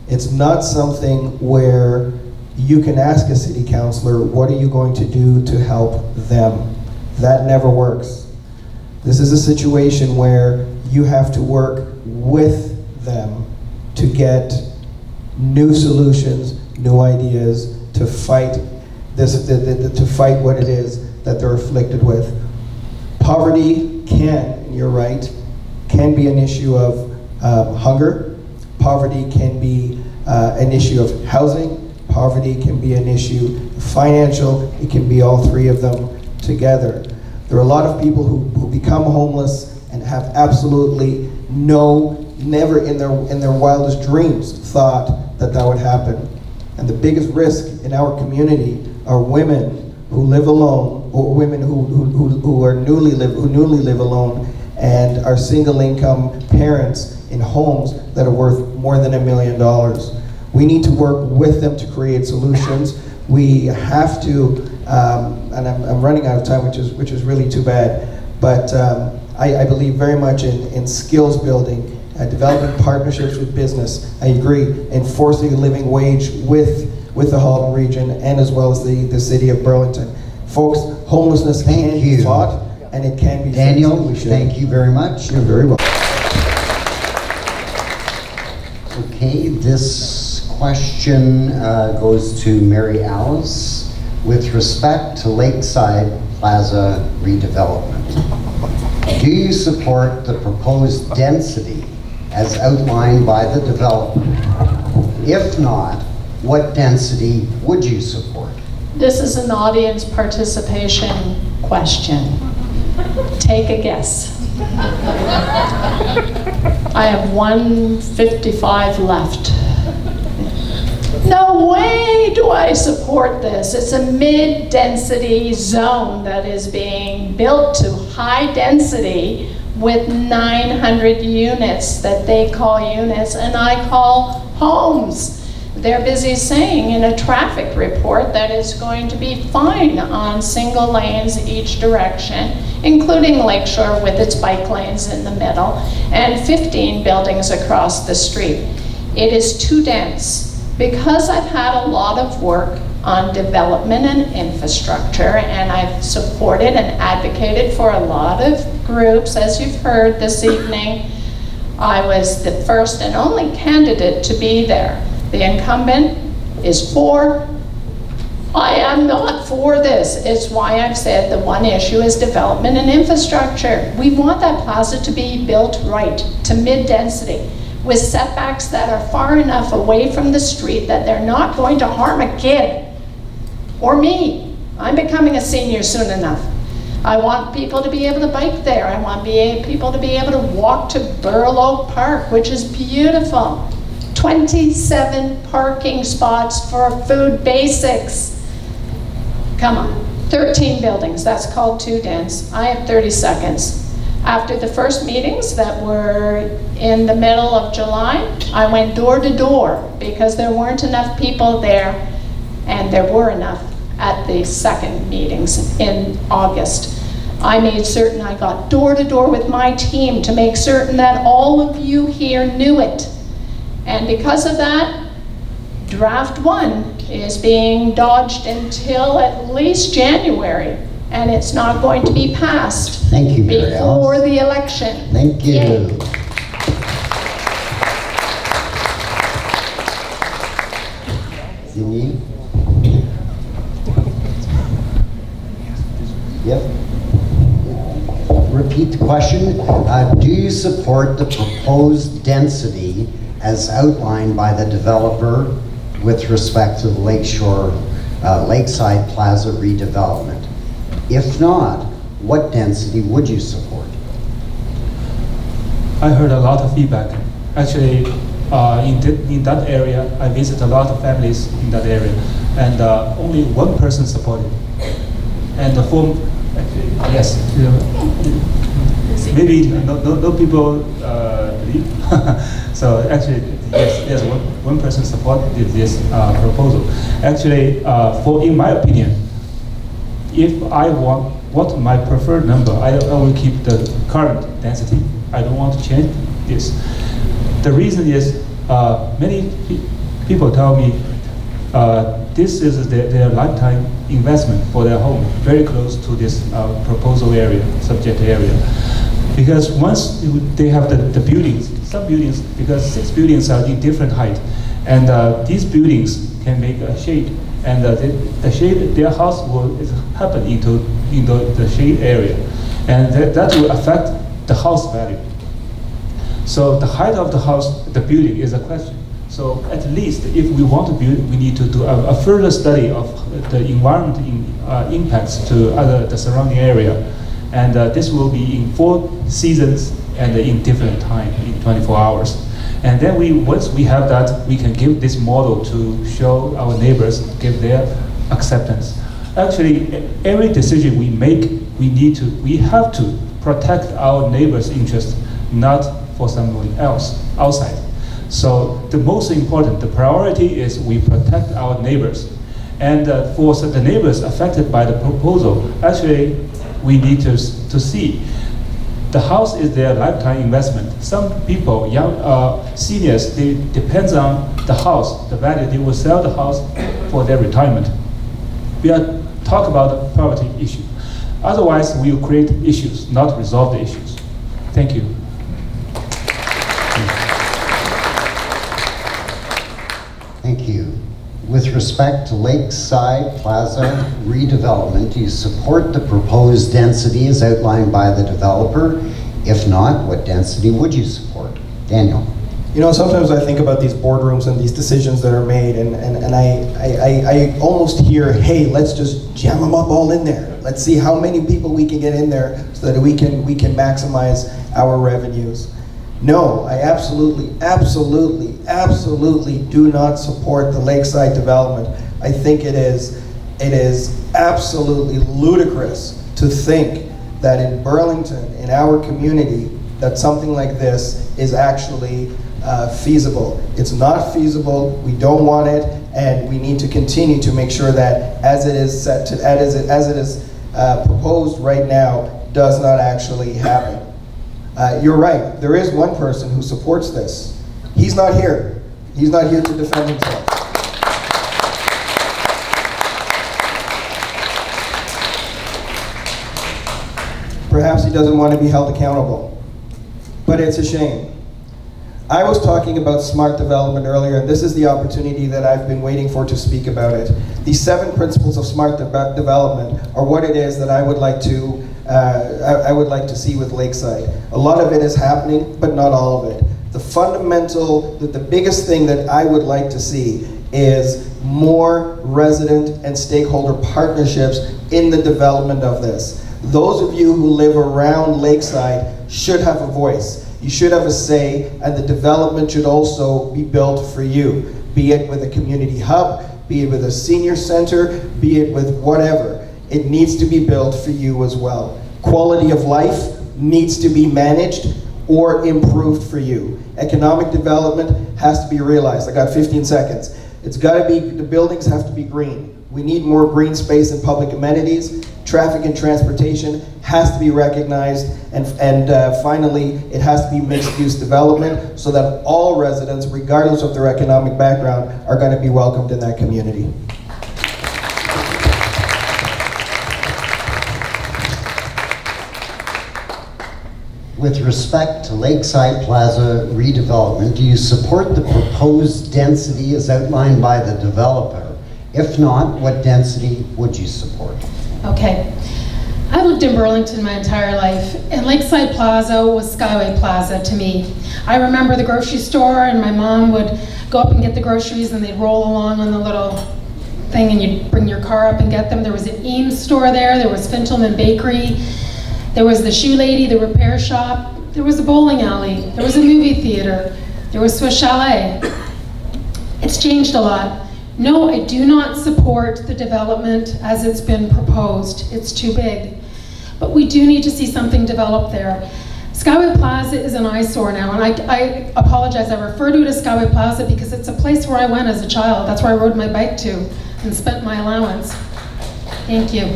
It's not something where you can ask a city councillor, what are you going to do to help them? That never works. This is a situation where you have to work with them to get new solutions, new ideas to fight to fight what it is that they're afflicted with. Poverty can, you're right, can be an issue of hunger. Poverty can be an issue of housing. Poverty can be an issue financial. It can be all three of them together. There are a lot of people who become homeless and have absolutely never in their wildest dreams thought that would happen. And the biggest risk in our community are women who live alone, or women who newly live alone, and are single income parents in homes that are worth more than $1 million. We need to work with them to create solutions. We have to, and I'm running out of time, which is really too bad, but I believe very much in skills building, developing partnerships with business. I agree, enforcing a living wage with the Halton region and as well as the city of Burlington. Folks, homelessness can be fought and it can be fixed. Daniel, thank you very much. You're very welcome. Okay, this question goes to Mary Alice with respect to Lakeside Plaza redevelopment. Do you support the proposed density as outlined by the developer? If not, what density would you support? This is an audience participation question. Take a guess. I have 155 left. No way do I support this. It's a mid-density zone that is being built to high density with 900 units that they call units and I call homes. They're busy saying in a traffic report that it's going to be fine on single lanes each direction, including Lakeshore with its bike lanes in the middle, and 15 buildings across the street. It is too dense. Because I've had a lot of work on development and infrastructure, and I've supported and advocated for a lot of groups, as you've heard this evening, I was the first and only candidate to be there. The incumbent is for. I am not for this. It's why I've said the one issue is development and infrastructure. We want that plaza to be built right, to mid-density, with setbacks that are far enough away from the street that they're not going to harm a kid or me. I'm becoming a senior soon enough. I want people to be able to bike there. I want people to be able to walk to Burlow Park, which is beautiful. 27 parking spots for food basics. Come on, 13 buildings, that's called too dense. I have 30 seconds. After the first meetings that were in the middle of July, I went door to door because there weren't enough people there, and there were enough at the second meetings in August. I made certain I got door to door with my team to make certain that all of you here knew it. And because of that, draft 1 is being dodged until at least January. And it's not going to be passed Thank you, Mary before Alice. the election. Thank you. Yay. Zini? Yep. Repeat the question. Do you support the proposed density as outlined by the developer with respect to the Lakeside Plaza redevelopment? If not, what density would you support? I heard a lot of feedback. Actually, in that area, I visit a lot of families in that area, and only one person supported. And the form, actually, yes, maybe no people believe. So actually, yes, one person supported this proposal. Actually, in my opinion, if I want my preferred number, I will keep the current density. I don't want to change this. The reason is many people tell me this is their lifetime investment for their home, very close to this proposal area, subject area. Because once they have the buildings, some buildings, because 6 buildings are in different height, and these buildings can make a shade. And the shade, their house will happen into the shade area, and that will affect the house value. So the height of the house, the building, is a question. So at least if we want to build, we need to do a further study of the environment impacts to the surrounding area, and this will be in 4 seasons and in different time, in 24 hours. And then once we have that, we can give this model to show our neighbors, give their acceptance. Actually, every decision we make, we have to protect our neighbors' interest, not for someone else outside. So the most important, the priority is we protect our neighbors. And for the neighbors affected by the proposal, actually, we need to see. The house is their lifetime investment. Some people, young seniors, they depends on the house, the value. They will sell the house for their retirement. We are talk about the poverty issue. Otherwise, we will create issues, not resolve the issues. Thank you. Thank you. With respect to Lakeside Plaza redevelopment, do you support the proposed density as outlined by the developer? If not, what density would you support? Daniel. You know, sometimes I think about these boardrooms and these decisions that are made, and I almost hear, hey, let's just jam them up all in there. Let's see how many people we can get in there so that we can maximize our revenues. No, I absolutely do not support the Lakeside development. I think it is absolutely ludicrous to think that in Burlington, in our community, that something like this is actually feasible. It's not feasible, we don't want it, and we need to continue to make sure that as it is proposed right now does not actually happen. You're right, there is one person who supports this. He's not here. He's not here to defend himself. Perhaps he doesn't want to be held accountable, but it's a shame. I was talking about smart development earlier, and this is the opportunity that I've been waiting for to speak about it. The 7 principles of smart development are what it is that I would like to see with Lakeside. A lot of it is happening, but not all of it. The biggest thing that I would like to see is more resident and stakeholder partnerships in the development of this. Those of you who live around Lakeside should have a voice. You should have a say, and the development should also be built for you, be it with a community hub, be it with a senior center, be it with whatever. It needs to be built for you as well. Quality of life needs to be managed or improved for you. Economic development has to be realized. I got 15 seconds. It's got to be, the buildings have to be green. We need more green space and public amenities. Traffic and transportation has to be recognized, and finally, it has to be mixed-use development so that all residents, regardless of their economic background, are going to be welcomed in that community. With respect to Lakeside Plaza redevelopment, do you support the proposed density as outlined by the developer? If not, what density would you support? Okay. I've lived in Burlington my entire life, and Lakeside Plaza was Skyway Plaza to me. I remember the grocery store, and my mom would go up and get the groceries, and they'd roll along on the little thing, and you'd bring your car up and get them. There was an Eames store there was Fintelman Bakery, there was the Shoe Lady, the repair shop, there was a bowling alley, there was a movie theater, there was Swiss Chalet. It's changed a lot. No, I do not support the development as it's been proposed. It's too big. But we do need to see something develop there. Skyway Plaza is an eyesore now, and I apologize, I refer to it as Skyway Plaza because it's a place where I went as a child. That's where I rode my bike to and spent my allowance. Thank you.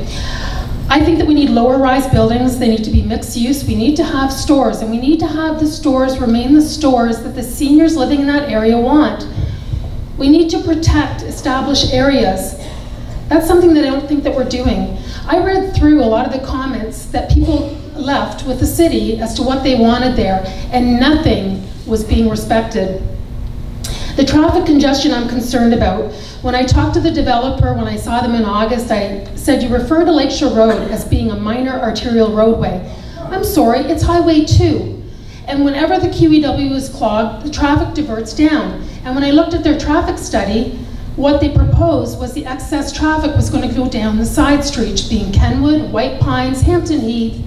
I think that we need lower-rise buildings. They need to be mixed use. We need to have stores, and we need to have the stores remain the stores that the seniors living in that area want. We need to protect established areas. That's something that I don't think that we're doing. I read through a lot of the comments that people left with the city as to what they wanted there, and nothing was being respected. The traffic congestion I'm concerned about. When I talked to the developer, when I saw them in August, I said, you refer to Lakeshore Road as being a minor arterial roadway. I'm sorry, it's Highway 2. And whenever the QEW is clogged, the traffic diverts down. And when I looked at their traffic study, what they proposed was the excess traffic was going to go down the side streets, being Kenwood, White Pines, Hampton Heath,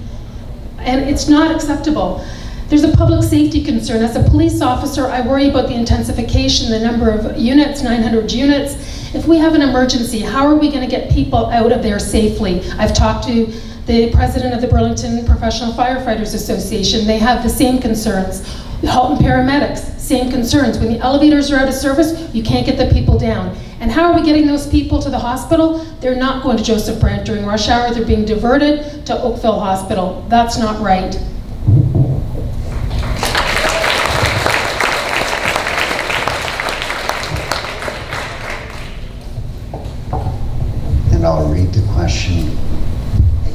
and it's not acceptable. There's a public safety concern. As a police officer, I worry about the intensification, the number of units, 900 units. If we have an emergency, how are we going to get people out of there safely? I've talked to the president of the Burlington Professional Firefighters Association. They have the same concerns. The Halton paramedics, same concerns. When the elevators are out of service, you can't get the people down. And how are we getting those people to the hospital? They're not going to Joseph Brant during rush hour. They're being diverted to Oakville Hospital. That's not right. And I'll read the question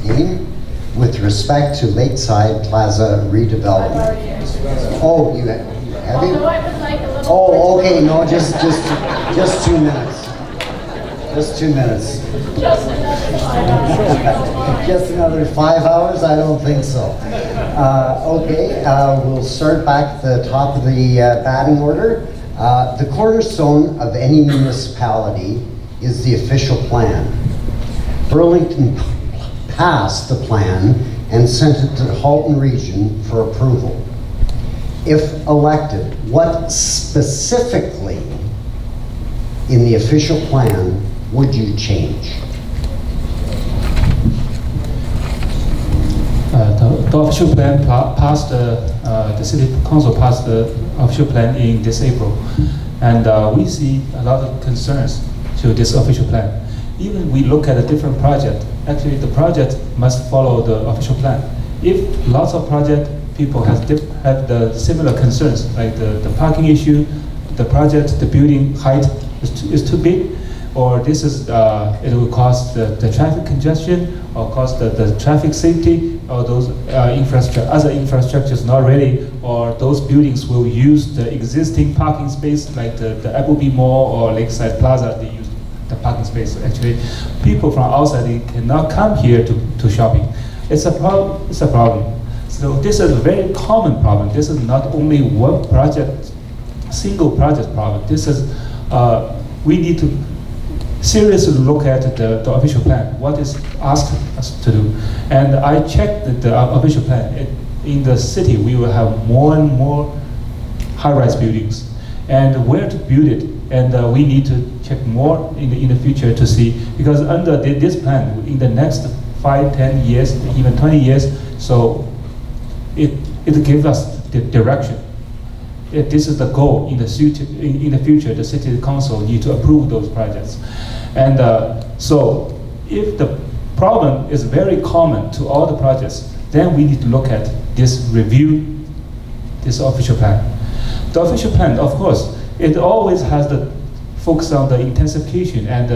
again. With respect to Lakeside Plaza redevelopment. Oh, you have you? Although I would like a little Oh, okay, no, just 2 minutes. Just 2 minutes. Just another 5 hours. Just another 5 hours? I don't think so. Okay, we'll start back at the top of the batting order. The cornerstone of any municipality is the official plan. Burlington passed the plan and sent it to the Halton region for approval. If elected, what specifically in the official plan would you change? The official plan passed, the city council passed the official plan in this April. And we see a lot of concerns to this official plan. Even we look at a different project, actually the project must follow the official plan. If lots of project, people have the similar concerns, like the parking issue, the project, the building height is too big, or this is, it will cause the traffic congestion, or cause the traffic safety, or those other infrastructures not ready, or those buildings will use the existing parking space, like the Appleby Mall or Lakeside Plaza, they use the parking space. Actually, people from outside, they cannot come here to shopping. It's a problem. It's a problem. So this is a very common problem. This is not only one project, single project problem. This is, we need to seriously look at the official plan, what is asked us to do. And I checked the official plan. In the city, we will have more and more high-rise buildings. And where to build it, and we need to check more in the future to see, because under this plan, in the next 5, 10 years, even 20 years, so it gives us the direction. If this is the goal in the future, the city council need to approve those projects. And so if the problem is very common to all the projects, then we need to look at this review, this official plan. The official plan, of course, it always has the focus on the intensification and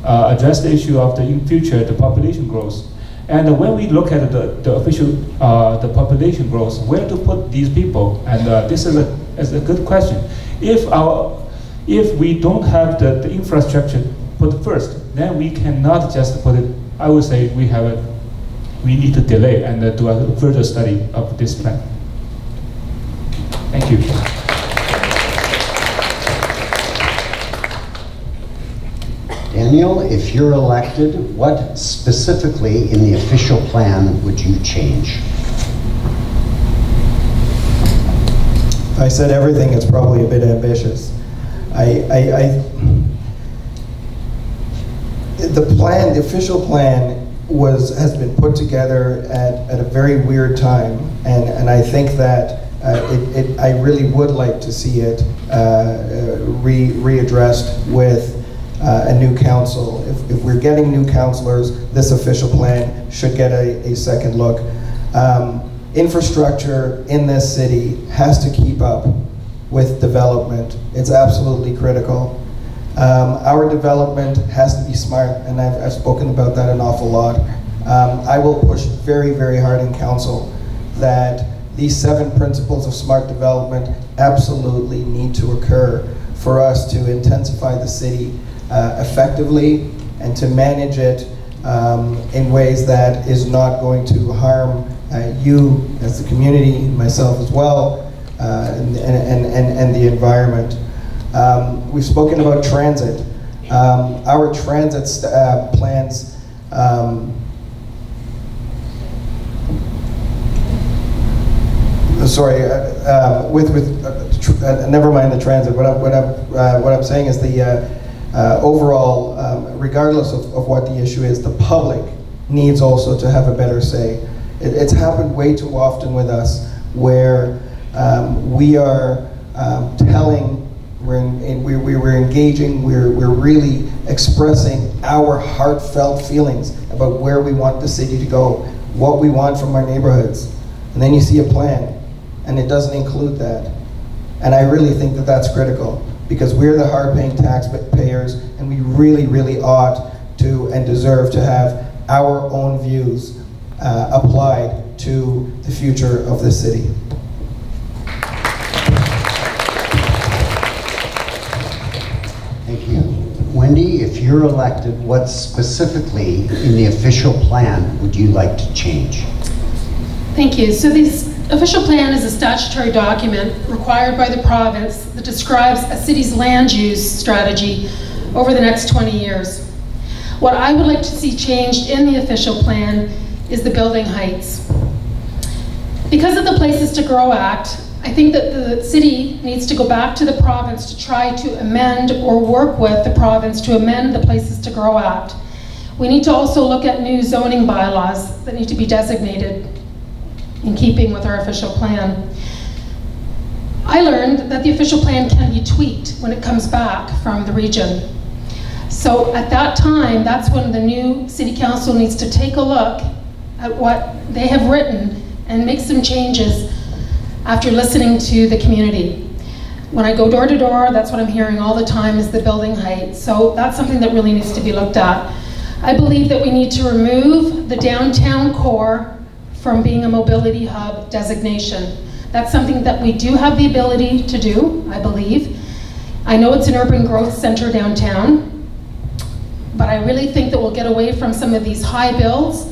address the issue of in future, the population growth. And when we look at the official, the population growth, where to put these people? And this is a good question. If we don't have the infrastructure put first, then we cannot just put it. I would say we need to delay and do a further study of this plan. Thank you. Daniel, if you're elected, what specifically in the official plan would you change? If I said everything, it's probably a bit ambitious. The official plan has been put together at a very weird time, and I think that I really would like to see it readdressed with a new council. If we're getting new councilors, this official plan should get a second look. Infrastructure in this city has to keep up with development. It's absolutely critical. Our development has to be smart, and I've spoken about that an awful lot. I will push very, very hard in council that these 7 principles of smart development absolutely need to occur for us to intensify the city effectively and to manage it in ways that is not going to harm you as the community, myself as well, and the environment. We've spoken about transit. Our transit plans never mind the transit. What I'm saying is the overall, regardless of what the issue is, the public needs also to have a better say. It's happened way too often with us where we are telling, we're engaging, we're really expressing our heartfelt feelings about where we want the city to go, what we want from our neighborhoods. And then you see a plan, and it doesn't include that. And I really think that that's critical, because we're the hard-paying taxpayers, and we really, really ought to and deserve to have our own views applied to the future of the city. Thank you. Wendy, if you're elected, what specifically in the official plan would you like to change? Thank you. So this official plan is a statutory document required by the province that describes a city's land use strategy over the next 20 years. What I would like to see changed in the official plan is the building heights. Because of the Places to Grow Act, I think that the city needs to go back to the province to try to amend or work with the province to amend the Places to Grow Act. We need to also look at new zoning bylaws that need to be designated in keeping with our official plan. I learned that the official plan can be tweaked when it comes back from the region. So at that time, that's when the new city council needs to take a look at what they have written and make some changes after listening to the community. When I go door to door, that's what I'm hearing all the time is the building height. So that's something that really needs to be looked at. I believe that we need to remove the downtown core from being a mobility hub designation. That's something that we do have the ability to do, I believe. I know it's an urban growth center downtown, but I really think that we'll get away from some of these high builds,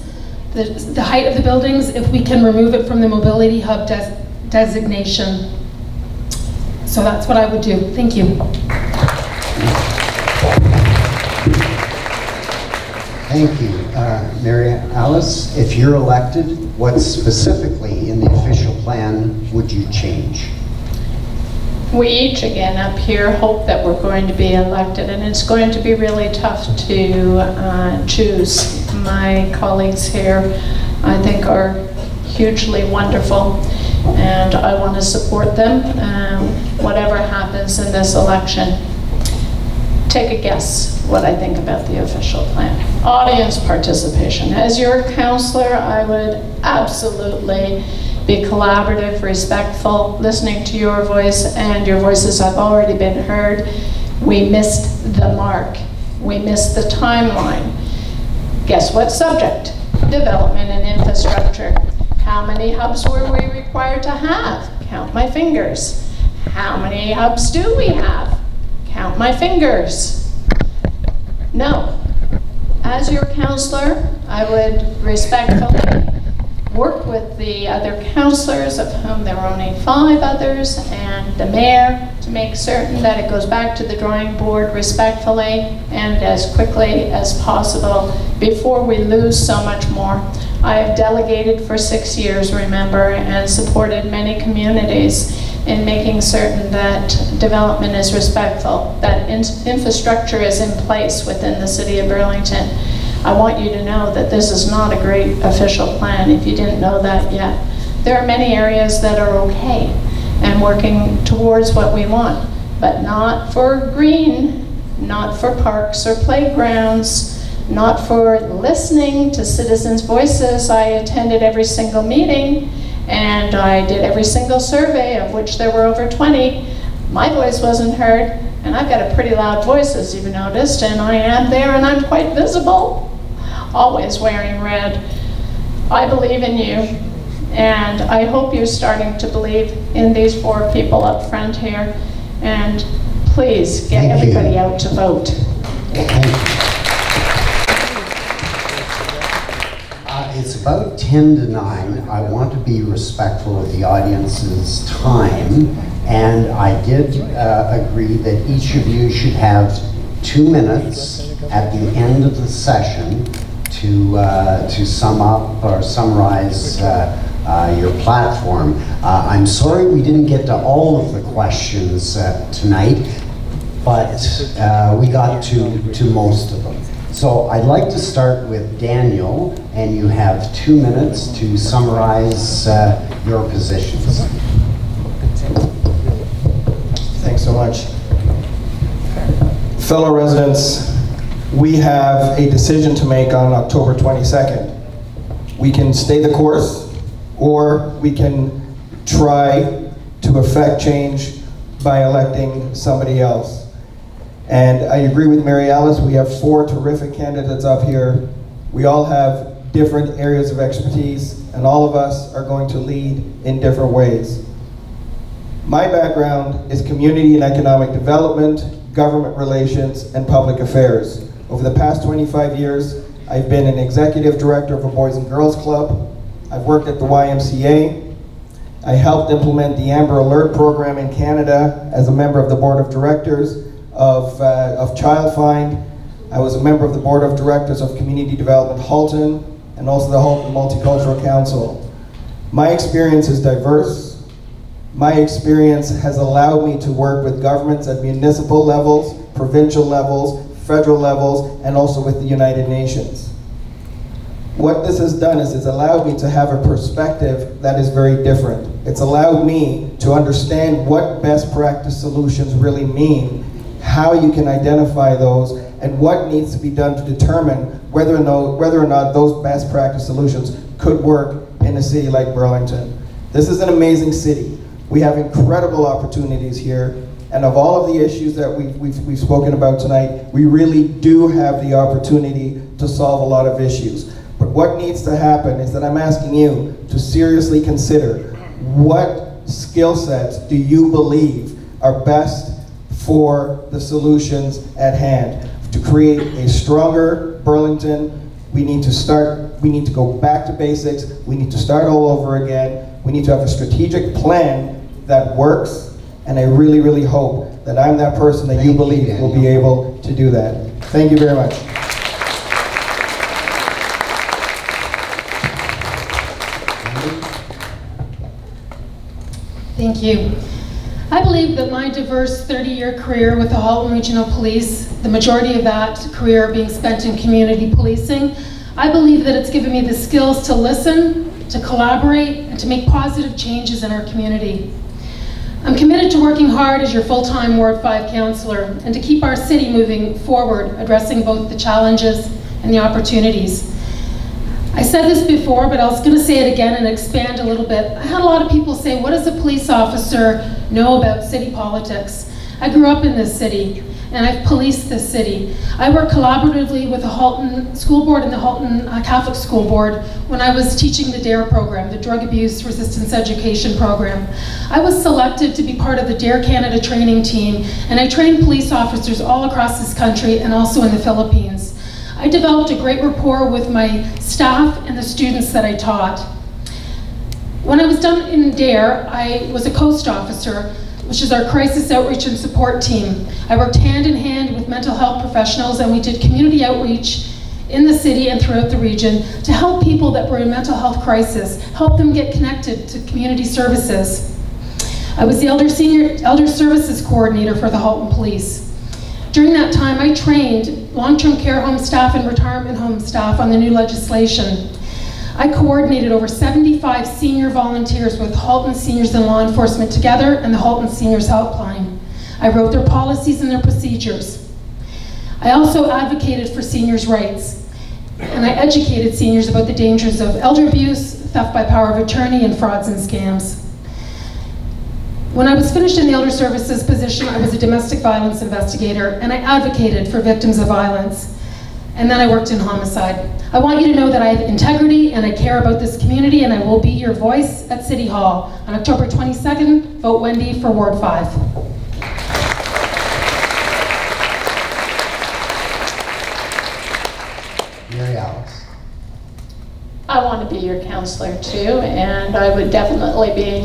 the height of the buildings, if we can remove it from the mobility hub designation. So that's what I would do. Thank you. Thank you. Mary Alice, if you're elected, what specifically in the official plan would you change? We each, again, up here, hope that we're going to be elected, and it's going to be really tough to choose. My colleagues here, I think, are hugely wonderful, and I want to support them, whatever happens in this election. Take a guess what I think about the official plan. Audience participation. As your counselor, I would absolutely be collaborative, respectful, listening to your voice, and your voices have already been heard. We missed the mark. We missed the timeline. Guess what subject? Development and infrastructure. How many hubs were we required to have? Count my fingers. How many hubs do we have? Count my fingers. No. As your counselor, I would respectfully work with the other councillors, of whom there are only 5 others, and the mayor to make certain that it goes back to the drawing board respectfully and as quickly as possible before we lose so much more. I have delegated for 6 years, remember, and supported many communities in making certain that development is respectful, that infrastructure is in place within the city of Burlington. I want you to know that this is not a great official plan if you didn't know that yet. There are many areas that are okay and working towards what we want, but not for green, not for parks or playgrounds, not for listening to citizens' voices. I attended every single meeting and I did every single survey, of which there were over 20. My voice wasn't heard, and I've got a pretty loud voice, as you've noticed, and I am there and I'm quite visible, always wearing red. I believe in you, and I hope you're starting to believe in these 4 people up front here, and please get everybody out to vote. It's about 10 to 9. I want to be respectful of the audience's time, and I did agree that each of you should have 2 minutes at the end of the session to sum up or summarize your platform. I'm sorry we didn't get to all of the questions tonight, but we got to most of them. So I'd like to start with Daniel, and you have 2 minutes to summarize your positions. Thanks so much. Fellow residents, we have a decision to make on October 22nd. We can stay the course, or we can try to affect change by electing somebody else. And I agree with Mary Alice, we have 4 terrific candidates up here. We all have different areas of expertise, and all of us are going to lead in different ways. My background is community and economic development, government relations, and public affairs. Over the past 25 years, I've been an executive director of a Boys and Girls Club. I've worked at the YMCA. I helped implement the Amber Alert program in Canada as a member of the board of directors of Child Find. I was a member of the board of directors of Community Development Halton and also the Halton Multicultural Council. My experience is diverse. My experience has allowed me to work with governments at municipal levels, provincial levels, federal levels, and also with the United Nations. What this has done is it's allowed me to have a perspective that is very different. It's allowed me to understand what best practice solutions really mean, how you can identify those, and what needs to be done to determine whether or not those best practice solutions could work in a city like Burlington. This is an amazing city. We have incredible opportunities here, and of all of the issues that we've spoken about tonight, we really do have the opportunity to solve a lot of issues. But what needs to happen is that I'm asking you to seriously consider what skill sets do you believe are best for the solutions at hand. To create a stronger Burlington, we need to go back to basics, we need to start all over again, we need to have a strategic plan that works, and I really, really hope that I'm that person that you believe will be able to do that. Thank you very much. Thank you. I believe that my diverse 30-year career with the Halton Regional Police, the majority of that career being spent in community policing, I believe that it's given me the skills to listen, to collaborate, and to make positive changes in our community. I'm committed to working hard as your full-time Ward 5 councillor and to keep our city moving forward, addressing both the challenges and the opportunities. I said this before, but I was going to say it again and expand a little bit. I had a lot of people say, what does a police officer know about city politics? I grew up in this city, and I've policed this city. I work collaboratively with the Halton School Board and the Halton Catholic School Board when I was teaching the DARE program, the Drug Abuse Resistance Education program. I was selected to be part of the DARE Canada training team, and I trained police officers all across this country and also in the Philippines. I developed a great rapport with my staff and the students that I taught. When I was done in DARE, I was a coast officer, which is our crisis outreach and support team. I worked hand in hand with mental health professionals, and we did community outreach in the city and throughout the region to help people that were in mental health crisis, help them get connected to community services. I was the Elder Services Coordinator for the Halton Police. During that time, I trained long-term care home staff and retirement home staff on the new legislation. I coordinated over 75 senior volunteers with Halton Seniors and Law Enforcement Together and the Halton Seniors Helpline. I wrote their policies and their procedures. I also advocated for seniors' rights, and I educated seniors about the dangers of elder abuse, theft by power of attorney, and frauds and scams. When I was finished in the Elder Services position, I was a domestic violence investigator, and I advocated for victims of violence. And then I worked in homicide. I want you to know that I have integrity and I care about this community, and I will be your voice at City Hall. On October 22nd, vote Wendy for Ward 5. Mary Alice. I want to be your counselor too, and I would definitely be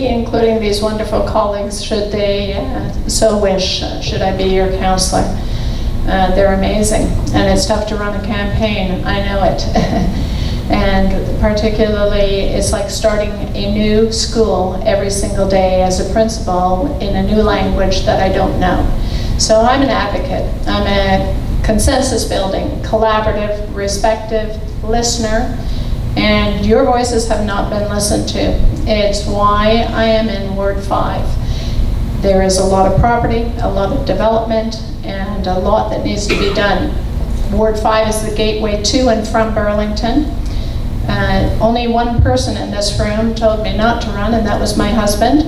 including these wonderful colleagues should they so wish, should I be your counselor. They're amazing, and it's tough to run a campaign, I know it. And particularly, it's like starting a new school every single day as a principal in a new language that I don't know. So I'm an advocate. I'm a consensus building, collaborative, respectful listener, and your voices have not been listened to. It's why I am in Ward 5. There is a lot of property, a lot of development, and a lot that needs to be done. Ward 5 is the gateway to and from Burlington. Only one person in this room told me not to run, and that was my husband.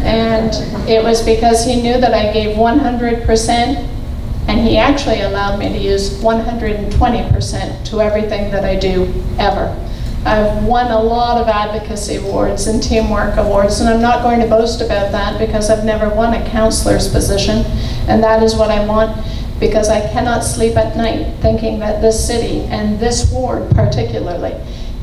And it was because he knew that I gave 100%, and he actually allowed me to use 120% to everything that I do, ever. I've won a lot of advocacy awards and teamwork awards, and I'm not going to boast about that because I've never won a counselor's position. And that is what I want, because I cannot sleep at night thinking that this city, and this ward particularly,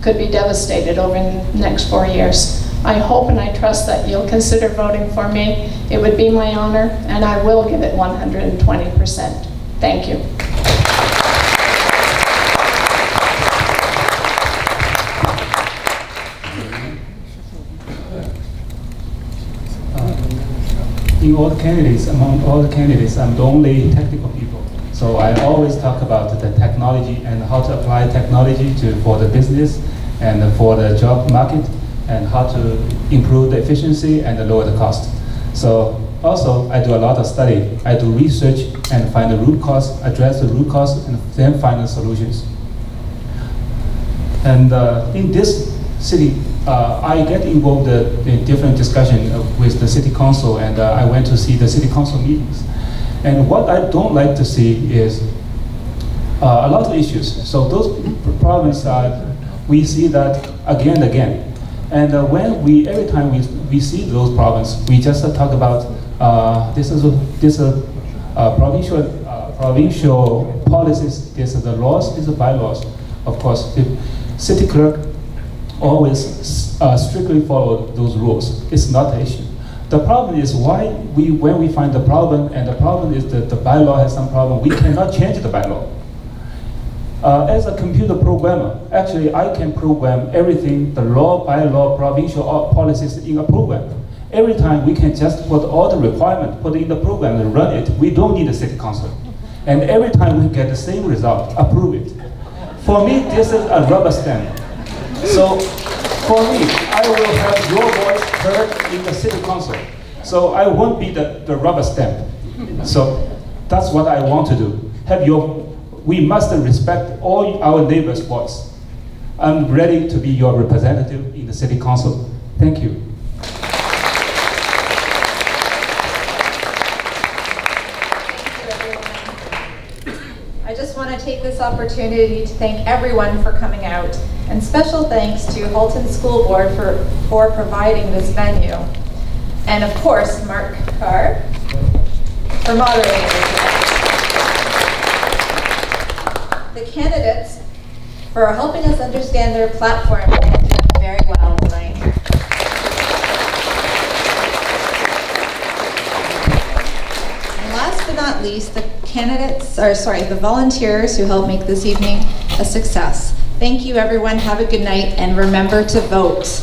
could be devastated over the next 4 years. I hope and I trust that you'll consider voting for me. It would be my honor, and I will give it 120%. Thank you. In all the candidates, among all the candidates, I'm the only technical people. So I always talk about the technology and how to apply technology for the business and for the job market, and how to improve the efficiency and lower the cost. So also, I do a lot of study. I do research and find the root cause, address the root cause, and then find the solutions. And in this city, I get involved in different discussion with the city council, and I went to see the city council meetings. And what I don't like to see is a lot of issues. So those problems, we see that again and again. And every time we see those problems, we just talk about this provincial policies, this is the laws, this is the bylaws. Of course, the city clerk always strictly follow those rules. It's not an issue. The problem is when we find the problem, and the problem is that the bylaw has some problem, we cannot change the bylaw. As a computer programmer, actually I can program everything, the law, bylaw, provincial policies in a program. Every time we can just put all the requirements, put it in the program and run it. We don't need a city council. And every time we get the same result, approve it. For me, this is a rubber stamp. So for me, I will have your voice heard in the city council. So I won't be the rubber stamp. So that's what I want to do. We must respect all our neighbors' voice. I'm ready to be your representative in the city council. Thank you. I just want to take this opportunity to thank everyone for coming out, and special thanks to Halton School Board for providing this venue. And of course, Mark Carr for moderating this event. The candidates for helping us understand their platform and doing very well tonight. And last but not least, the volunteers who helped make this evening a success. Thank you everyone, have a good night, and remember to vote.